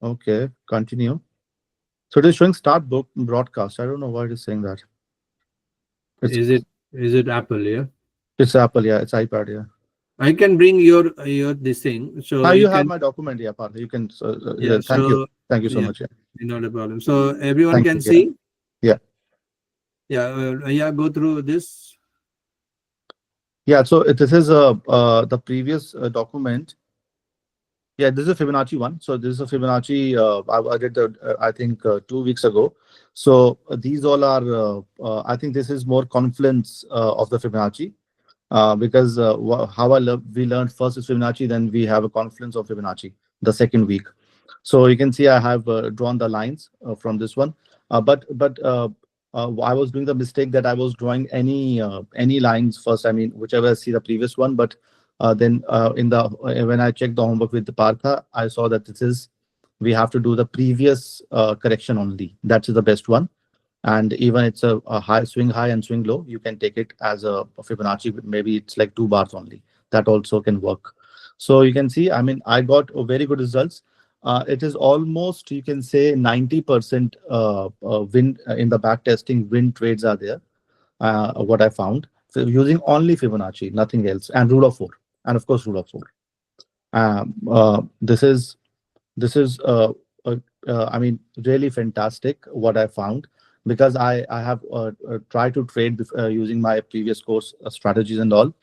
Okay, continue. So it is showing start book broadcast. I don't know why it is saying that. It's Is it Apple? Yeah. it's Apple, yeah, it's iPad, yeah. I can bring your this thing, so You you have can. my document, yeah, Partha. You can. Yeah. Thank you, So thank you so yeah, much. Yeah, not a problem. So everyone thank can you. Yeah, see. yeah. Yeah. Go through this. Yeah, so this is the previous document. Yeah, this is a Fibonacci one. So this is a Fibonacci. I did I think 2 weeks ago. So these all are. I think this is more confluence of the Fibonacci. Because how we learned first is Fibonacci, then we have a confluence of Fibonacci the second week. So you can see I have drawn the lines from this one, but I was doing the mistake that I was drawing any lines first. I mean, whichever I see the previous one, but then when I checked the homework with the Partha, I saw that we have to do the previous correction only. That's the best one. And even it's a high swing high and swing low, you can take it as a Fibonacci. Maybe it's like 2 bars only. That also can work. So you can see, I mean, I got very good results. It is almost, you can say, 90% win in the back testing. Win trades are there. What I found, so using only Fibonacci, nothing else, and rule of 4, and of course rule of 4. This is I mean, really fantastic what I found, because I have tried to trade using my previous course strategies and all.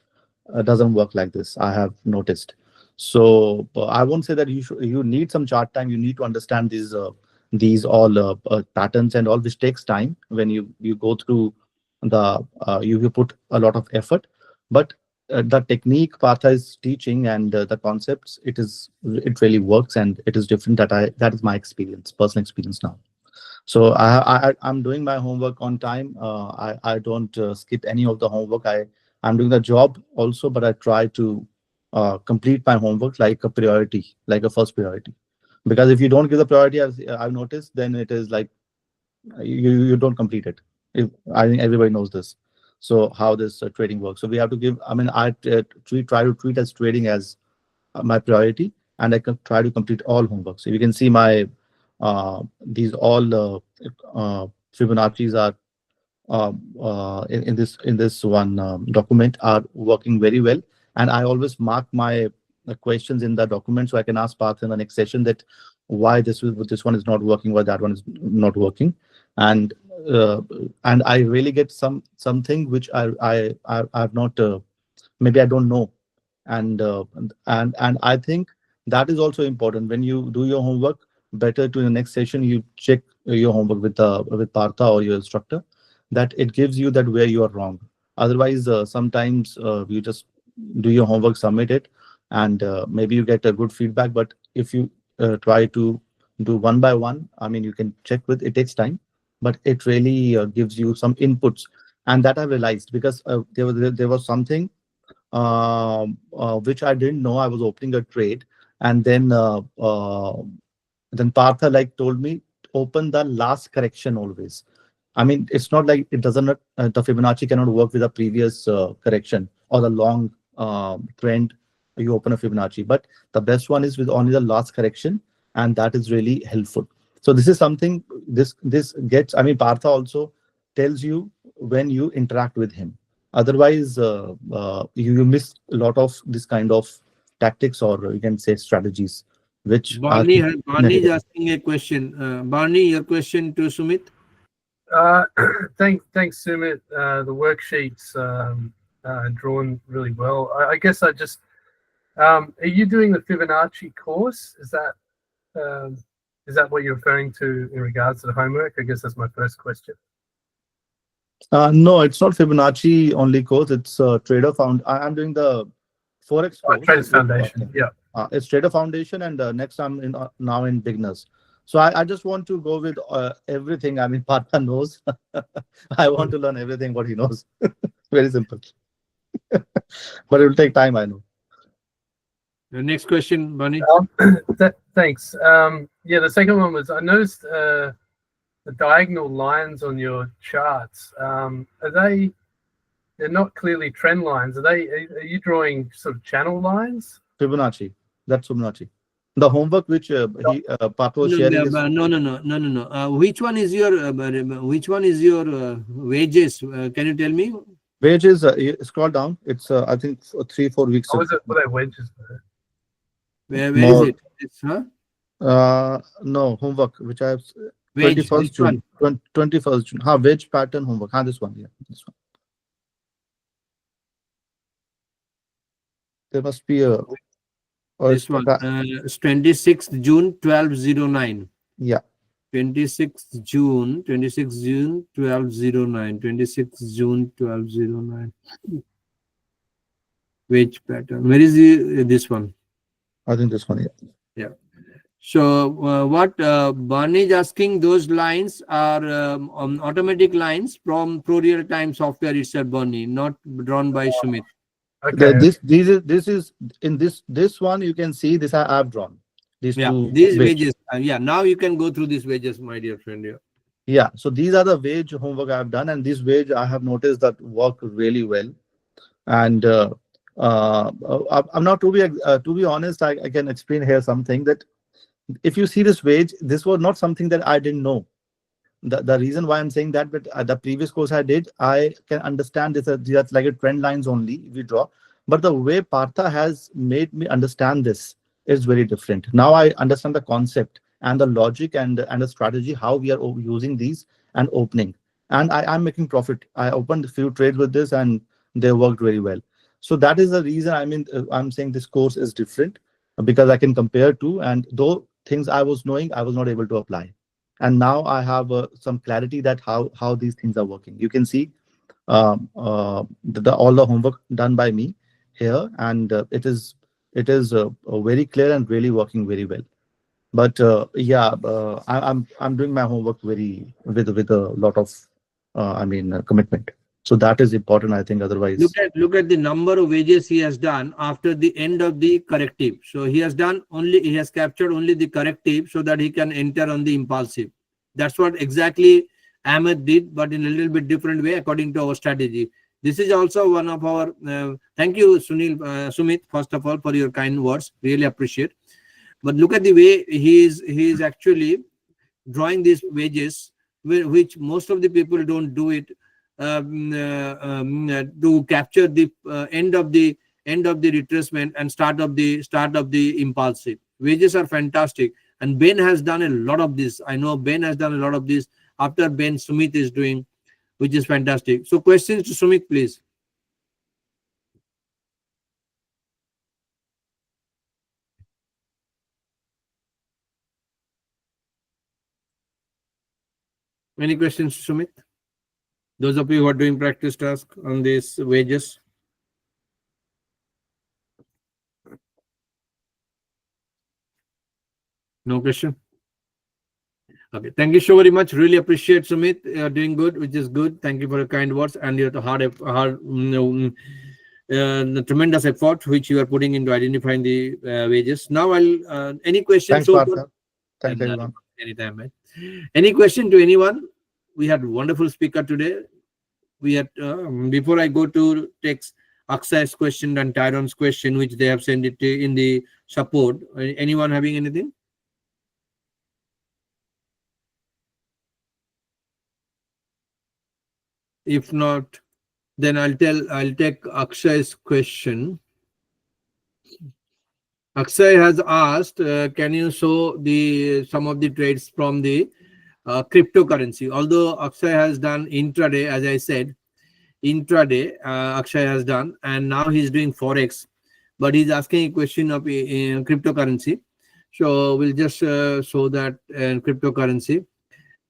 Doesn't work like this, I have noticed. So I won't say that you need some chart time. You need to understand these all patterns and all, which takes time when you go through the you put a lot of effort. But the technique Partha is teaching and the concepts, it really works, and it is different. That is my experience, personal experience now. So I'm doing my homework on time. I don't skip any of the homework. I'm doing the job also, but I try to complete my homework like a priority, like a first priority. Because if you don't give the priority, as I've noticed, then it is like you don't complete it. I think everybody knows this. So how this trading works. So we have to give. I mean, I try to treat as trading as my priority, and I can try to complete all homework. So you can see my these all Fibonacci's are in this one document are working very well, and I always mark my questions in the document, so I can ask Parth in the next session that why this one is not working, why that one is not working. and I really get something which I've not maybe I don't know, and I think that is also important. When you do your homework, better to the next session you check your homework with Partha or your instructor, that it gives you that where you are wrong. Otherwise, sometimes you just do your homework, submit it, and maybe you get a good feedback. But if you try to do one by one, I mean, you can check with it, takes time, but it really gives you some inputs. And that I realized because there was something which I didn't know. I was opening a trade, and then Partha like told me open the last correction always. I mean, it's not like it doesn't the Fibonacci cannot work with a previous correction or the long trend. You open a Fibonacci, but the best one is with only the last correction, and that is really helpful. So this is something this gets. I mean, Partha also tells you when you interact with him. Otherwise, you miss a lot of this kind of tactics, or you can say strategies, which are Barney is negative. asking a question. Barney, your question to Sumit. Thanks, Sumit. The worksheets drawn really well. I guess I just are you doing the Fibonacci course? Is that what you're referring to in regards to the homework? I guess that's my first question. No, it's not Fibonacci only course. It's Trader Found. I'm doing the Forex course. Traders Foundation. Yeah. It's Trader Foundation, and next I'm in now in beginners. So I just want to go with everything. I mean, Partha knows. I want to learn everything what he knows. Very simple. But it will take time, I know. The next question, Barney. Thanks. Yeah, the second one was I noticed the diagonal lines on your charts. They're not clearly trend lines. Are you drawing sort of channel lines? Fibonacci. That's Fibonacci. The homework which Partha was sharing is No. Which one is your wages? Can you tell me? wages. Scroll down. It's I think 3-4 weeks. Or were they wedges? Where is it? It's, no, homework which I have 21st Wedge, June. 21st June. Wedge pattern homework. This one. Yeah, this one. There must be a. This one. 26th June 1209. Yeah. 26th June 1209. 26th June 1209. Wedge pattern. Where is this one? I think this one. Yeah. So what Barney is asking, those lines are automatic lines from Pro Real Time software itself, Barney, not drawn by Sumit. Okay. This is in this one you can see this I have drawn these two these wages. Yeah, now you can go through these wages, my dear friend. Yeah, so these are the wage homework I have done, and this wage I have noticed that work really well. And I'm not to be honest, I can explain here something that if you see this wage, this was not something that I didn't know. The reason why I'm saying that, but the previous course I did, I can understand this. That's like a trend lines only we draw, but the way Partha has made me understand this is very different. Now I understand the concept and the logic and the strategy how we are using these and opening. And I'm making profit. I opened a few trades with this, and they worked very well. So that is the reason. I mean, I'm saying this course is different because I can compare to, and though things I was knowing, I was not able to apply. And now I have some clarity that how these things are working. You can see all the homework done by me here, and it is very clear and really working very well. But I'm doing my homework with a lot of commitment. So that is important, I think. Otherwise, look at the number of wages he has done after the end of the corrective. So he has captured only the corrective so that he can enter on the impulsive. That's what exactly Ahmed did, but in a little bit different way according to our strategy. This is also one of our thank you, Sumit, first of all, for your kind words. Really appreciate. But look at the way he is actually drawing these wages, which most of the people don't do it. To capture the end of the retracement and start of the impulsive. Wages are fantastic, and Ben has done a lot of this. I know Ben has done a lot of this. After Ben, Sumit is doing, which is fantastic. So questions to Sumit, please. Any questions to Sumit? Those of you who are doing practice task on these wages. No question? Okay, thank you so very much. Really appreciate Sumit. Doing good, which is good. Thank you for your kind words and your the tremendous effort which you are putting into identifying the wages. Now, any questions? Thanks, Partha. Thanks, And, everyone. anytime, man. Any question to anyone? We had wonderful speaker today. We had before I go to text Aksay's question and Tyron's question, which they have sent it to in the support. Anyone having anything? If not, then I'll take Akshay's question. Akshay has asked, can you show some of the trades from the cryptocurrency? Although Akshay has done intraday, as I said, intraday Akshay has done, and now he's doing Forex, but he's asking a question of cryptocurrency. So we'll just show that cryptocurrency,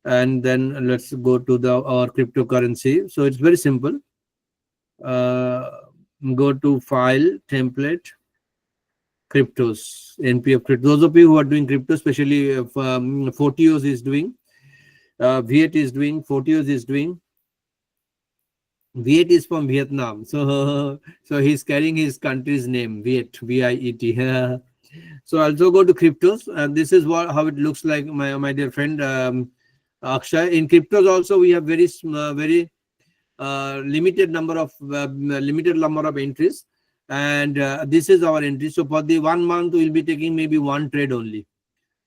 and then let's go to our cryptocurrency. So it's very simple. Go to file, template, cryptos, NPF crypto. Those of you who are doing crypto, especially if Fortios is doing, Viet is doing, Fortios is doing. Viet is from Vietnam, so he's carrying his country's name, Viet, V-I-E-T. So also go to cryptos, and this is how it looks like, my dear friend Akshay. In cryptos also we have very limited number of entries, and this is our entry. So for the 1 month we'll be taking maybe one trade only.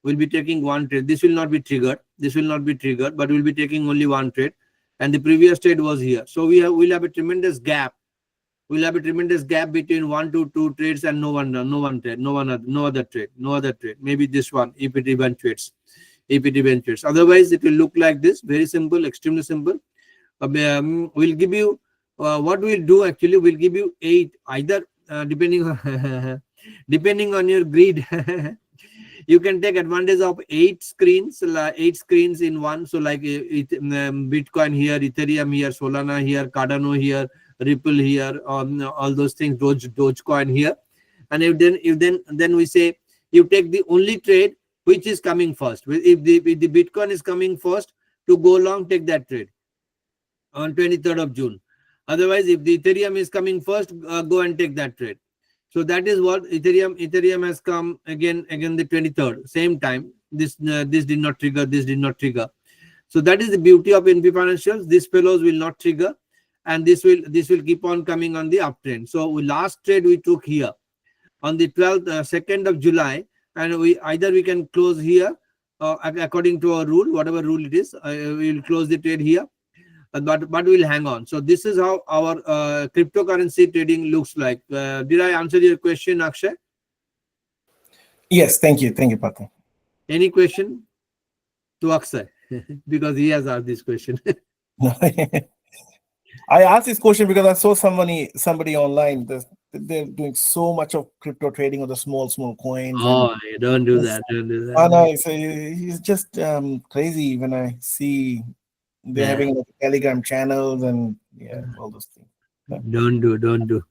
We'll be taking one trade. This will not be triggered. But we'll be taking only one trade. And the previous trade was here. So we'll have a tremendous gap. We'll have a tremendous gap between 1 to 2 trades and no other trade. Maybe this one, if it even trades. Otherwise, it will look like this. Very simple, extremely simple. We'll give you what we'll do actually. We'll give you 8, either depending on your greed. You can take advantage of 8 screens in one. So like Bitcoin here, Ethereum here, Solana here, Cardano here, Ripple here, all those things, Dogecoin here. And then we say you take the only trade which is coming first. If the Bitcoin is coming first, to go long, take that trade on 23rd of June. Otherwise, if the Ethereum is coming first, go and take that trade. So that is what Ethereum has come again the 23rd, same time. This did not trigger. So that is the beauty of NP Financials. These fellows will not trigger, and this will keep on coming on the uptrend. So last trade we took here on the 12th, 2nd of July, and we can close here according to our rule, whatever rule it is. We will close the trade here. But we'll hang on. So this is how our cryptocurrency trading looks like. Did I answer your question, Akshay? Yes, thank you, Partha. Any question to Akshay? Because he has asked this question. I asked this question because I saw somebody online. They're doing so much of crypto trading on the small coins. Oh, don't do that. I know. It's just crazy when I see they're having like Telegram channels and all those things. Don't do.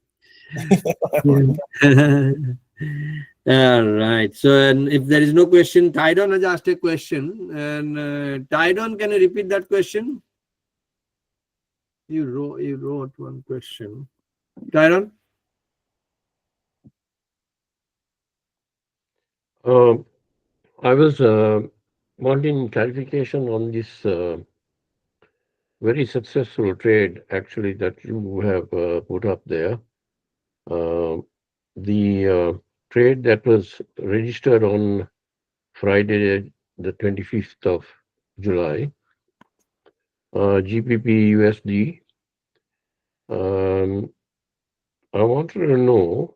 All right. So, and if there is no question, Tyron has asked a question. And Tyron, can you repeat that question? You wrote one question. Tyron? I was wanting clarification on this very successful trade actually that you have put up there. The trade that was registered on Friday, the 25th of July, GBP USD. I wanted to know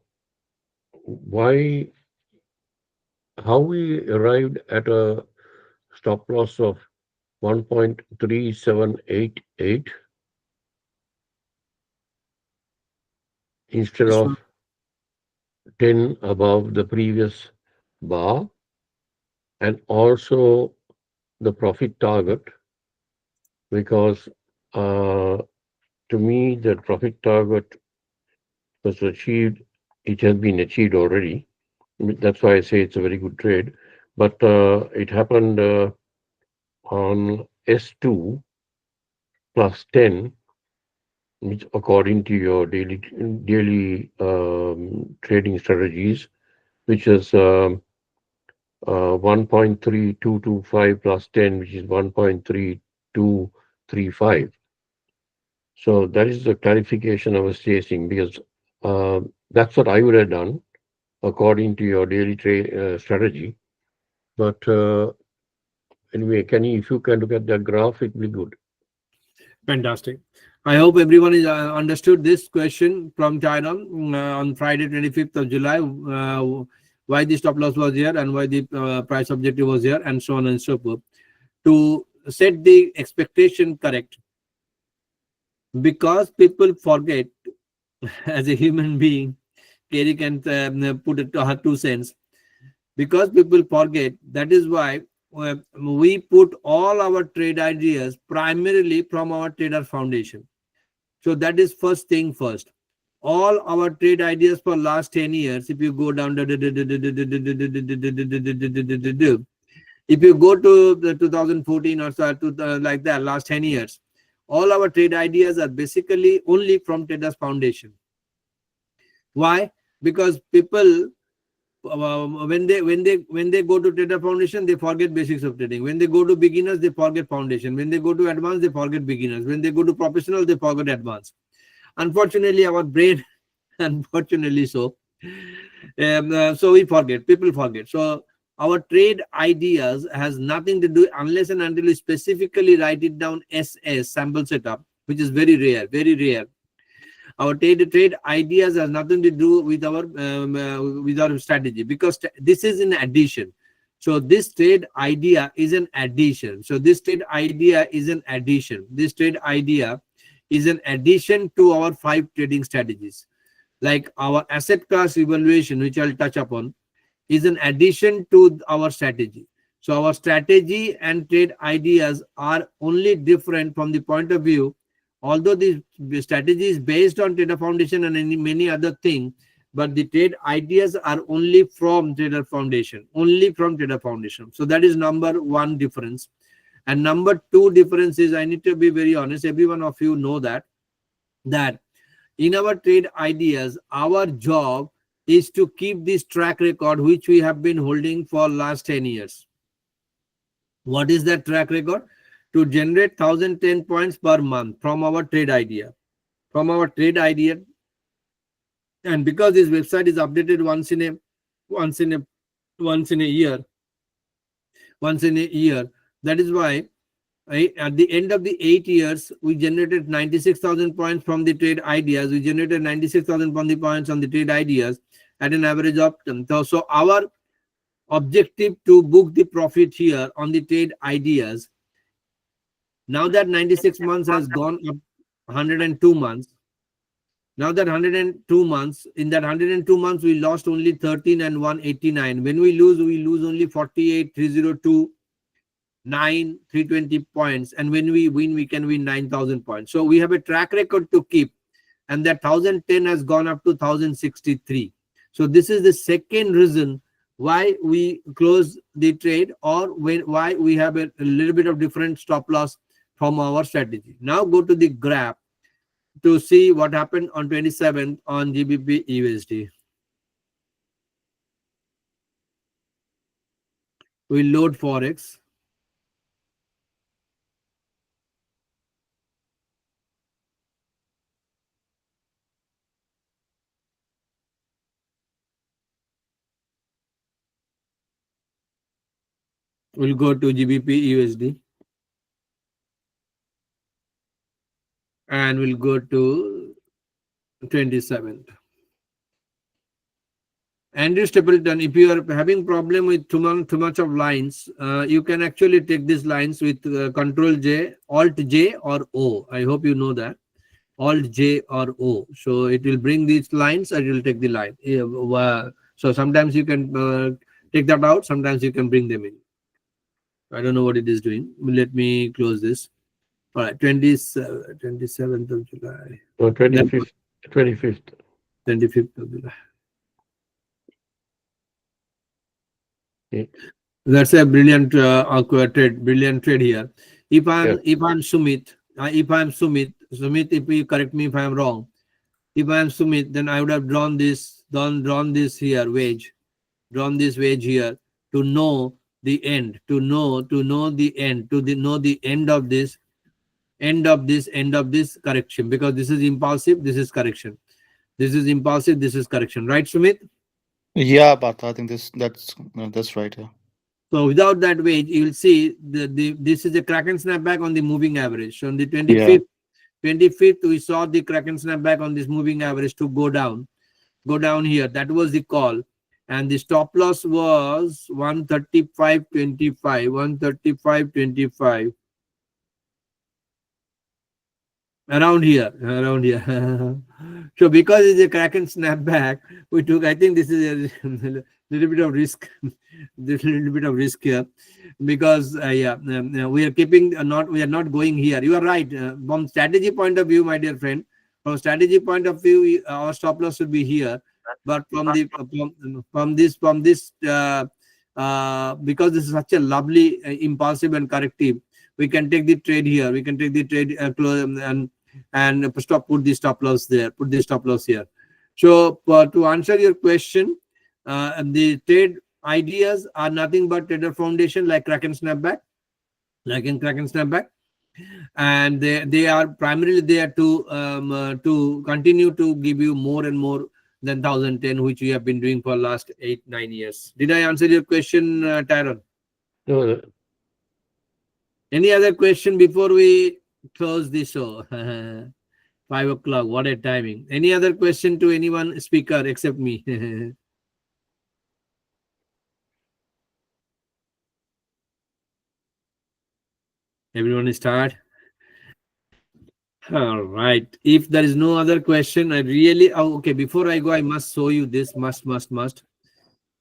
how we arrived at a stop loss of 1.3788 instead This of one. 10 above the previous bar, and also the profit target, because to me the profit target was achieved. It has been achieved already. That's why I say it's a very good trade. But it happened on S2 plus 10, which according to your daily trading strategies, which is 1.3225 plus 10, which is 1.3235. So that is the clarification I was chasing, because that's what I would have done according to your daily trade strategy. But anyway, Kenny, if you can look at that graph, it will be good. Fantastic. I hope everyone is understood this question from China on Friday, 25th of July, why the stop loss was here and why the price objective was here, and so on and so forth. To set the expectation correct, because people forget, as a human being, Kerry can put it to her 2 cents. Because people forget, that is why we put all our trade ideas primarily from our trader foundation. So that is first thing first. All our trade ideas for last 10 years, if you go down, if you go to the 2014 or so, like that, last 10 years, all our trade ideas are basically only from Traders Foundation. Why? Because people, when they go to Trader Foundation, they forget basics of trading. When they go to beginners, they forget foundation. When they go to advanced, they forget beginners. When they go to professional, they forget advanced. Unfortunately, our brain, unfortunately so we forget, people forget. So our trade ideas has nothing to do, unless and until we specifically write it down, SS, sample setup, which is very rare, very rare. Our trade ideas has nothing to do with our strategy, because this is in addition. So this trade idea is an addition. So this trade idea is an addition. This trade idea is an addition to our 5 trading strategies. Like our asset class evaluation, which I'll touch upon, is an addition to our strategy. So our strategy and trade ideas are only different from the point of view, although the strategy is based on Trader Foundation and many other things, but the trade ideas are only from Trader Foundation, only from Trader Foundation. So that is number 1 difference. And number 2 difference is, I need to be very honest, every one of you know that in our trade ideas, our job is to keep this track record, which we have been holding for last 10 years. What is that track record? To generate 1010 points per month from our trade idea. From our trade idea. And because this website is updated once in a year, that is why at the end of the 8 years, we generated 96,000 points from the trade ideas. We generated 96,000 points on the trade ideas at an average of 10. So our objective to book the profit here on the trade ideas, now that 96 months has gone up 102 months. Now that 102 months, in that 102 months, we lost only 13 and 189. When we lose only 48, 302. 320 points, and when we win, we can win 9,000 points. So we have a track record to keep, and that 1010 has gone up to 1063. So this is the second reason why we close the trade, or why we have a little bit of different stop loss from our strategy. Now go to the graph to see what happened on 27th on GBP USD. We load Forex. We'll go to GBP USD. And we'll go to 27th. Andrew Stapleton, if you are having problem with too much of lines, you can actually take these lines with Control J, Alt J or O. I hope you know that. Alt J or O. So it will bring these lines and it will take the line. So sometimes you can take that out, sometimes you can bring them in. I don't know what it is doing. Let me close this. All right, 27th of July. No, 25th. 25th. 25th of July. Okay. That's a brilliant trade. Brilliant trade here. If I'm Sumit, Sumit, if you correct me if I'm wrong. If I'm Sumit, then I would have drawn this here, wedge. Drawn this wedge here to know the end, to know the end, know the end of this correction, because this is impulsive, this is correction. This is impulsive, this is correction. Right, Sumit? Yeah, Partha, I think that's right. Yeah. So without that wedge, you will see this is a crack and snapback on the moving average. So on the 25th, 25th, we saw the crack and snapback on this moving average to go down here. That was the call. And the stop loss was 135.25, 135.25. Around here. So because it's a crack and snapback, we took, I think this is a little bit of risk, here, because we are keeping we are not going here. You are right. From strategy point of view, my dear friend, from strategy point of view, our stop loss should be here. But from this, because this is such a lovely impulsive and corrective, we can take the trade here. We can take the trade and put the stop loss there. Put the stop loss here. So to answer your question, the trade ideas are nothing but trader foundation, like crack and snapback, and they are primarily there to continue to give you more and more than 1010, which we have been doing for last 8-9 years. Did I answer your question, Tyron? No. Any other question before we close the show? 5 o'clock. What a timing. Any other question to anyone speaker except me? Everyone is tired. All right. If there is no other question, I really okay. Before I go, I must show you this. Must.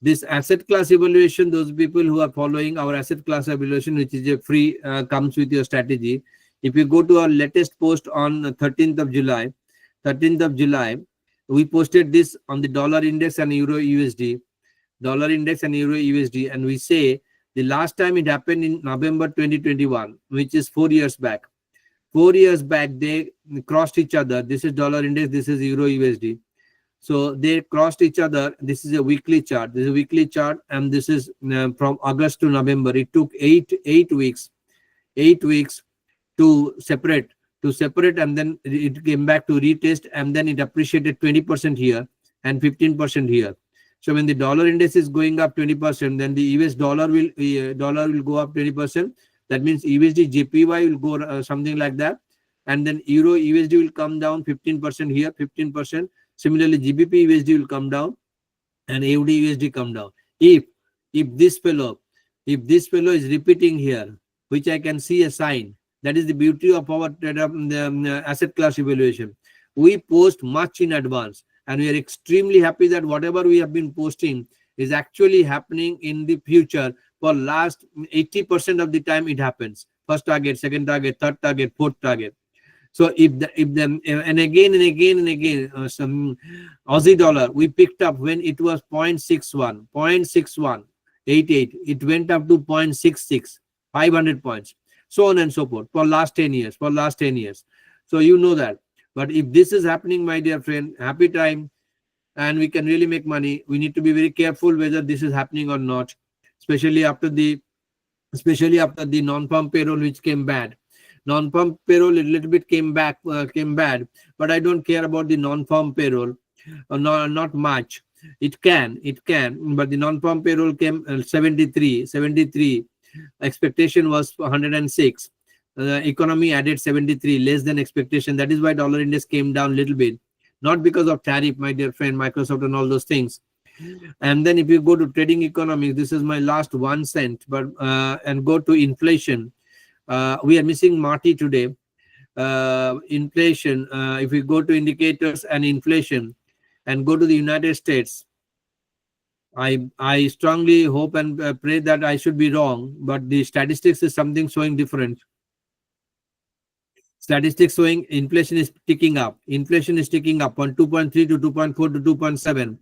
This asset class evaluation, those people who are following our asset class evaluation, which is a free, comes with your strategy. If you go to our latest post on 13th of July, we posted this on the dollar index and euro USD, and we say the last time it happened in November 2021, which is 4 years back. 4 years back, they crossed each other. This is dollar index, this is euro USD. So they crossed each other. This is a weekly chart. This is a weekly chart, and this is from August to November. It took eight weeks to separate, and then it came back to retest, and then it appreciated 20% here and 15% here. So when the dollar index is going up 20%, then the US dollar will go up 20%. That means USD JPY will go something like that, and then euro USD will come down 15% here, 15%. Similarly, GBP USD will come down, and AUD USD come down. If this fellow is repeating here, which I can see a sign, that is the beauty of our asset class evaluation. We post much in advance, and we are extremely happy that whatever we have been posting is actually happening in the future. For last 80% of the time, it happens. First target, second target, third target, fourth target. So and again, some Aussie dollar we picked up when it was 0.6188. It went up to 0.66, 500 points, so on and so forth for last 10 years. So you know that. But if this is happening, my dear friend, happy time, and we can really make money. We need to be very careful whether this is happening or not, especially after the non-farm payroll, which came bad. Non-farm payroll a little bit came bad, but I don't care about the non-farm payroll, not much. It can, but the non-farm payroll came 73. Expectation was 106. The economy added 73, less than expectation. That is why dollar index came down a little bit, not because of tariff, my dear friend, Microsoft and all those things. And then if you go to trading economics, this is my last 1 cent, but and go to inflation. We are missing Marty today. Inflation, if we go to indicators and inflation and go to the United States, I strongly hope and pray that I should be wrong, but the statistics is something showing different. Statistics showing inflation is ticking up. Inflation is ticking up on 2.3 to 2.4 to 2.7.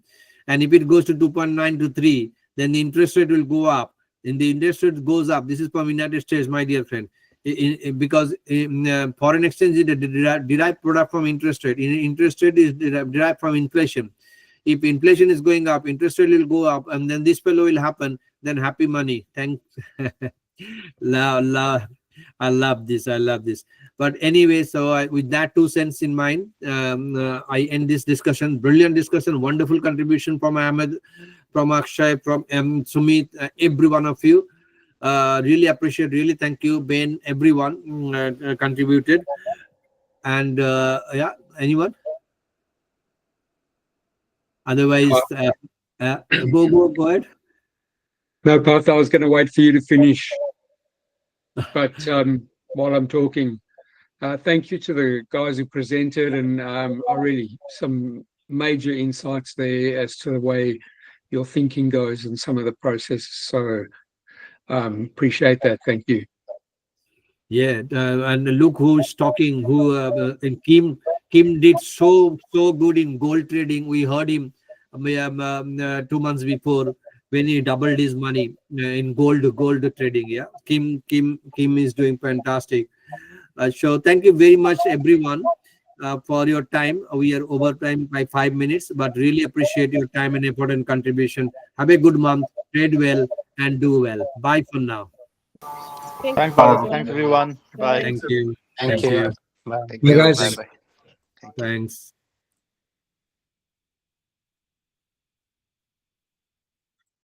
And if it goes to 2.9 to 3, then the interest rate will go up. And the interest rate goes up. This is from United States, my dear friend. Because foreign exchange is a derived product from interest rate. Interest rate is derived from inflation. If inflation is going up, interest rate will go up, and then this fellow will happen. Then happy money. Thanks. I love this. I love this. But anyway, so with that 2 cents in mind, I end this discussion. Brilliant discussion. Wonderful contribution from Ahmed, from Akshay, from Sumit, every one of you. Really appreciate. Really thank you, Ben. Everyone contributed. And yeah, anyone? Otherwise, go ahead. No, Parth, I was going to wait for you to finish. But while I'm talking, thank you to the guys who presented, and really some major insights there as to the way your thinking goes and some of the processes. So appreciate that. Thank you. Yeah, and look who's talking. Who and Kim did so good in gold trading. We heard him 2 months before when he doubled his money in gold trading. Yeah, Kim is doing fantastic. So thank you very much, everyone, for your time. We are over time by 5 minutes, but really appreciate your time and effort and contribution. Have a good month. Trade well and do well. Bye for now. Thanks, everyone. Bye. Thank you. Thank you. Thank you. guys. Bye-bye. Thank you. Thanks.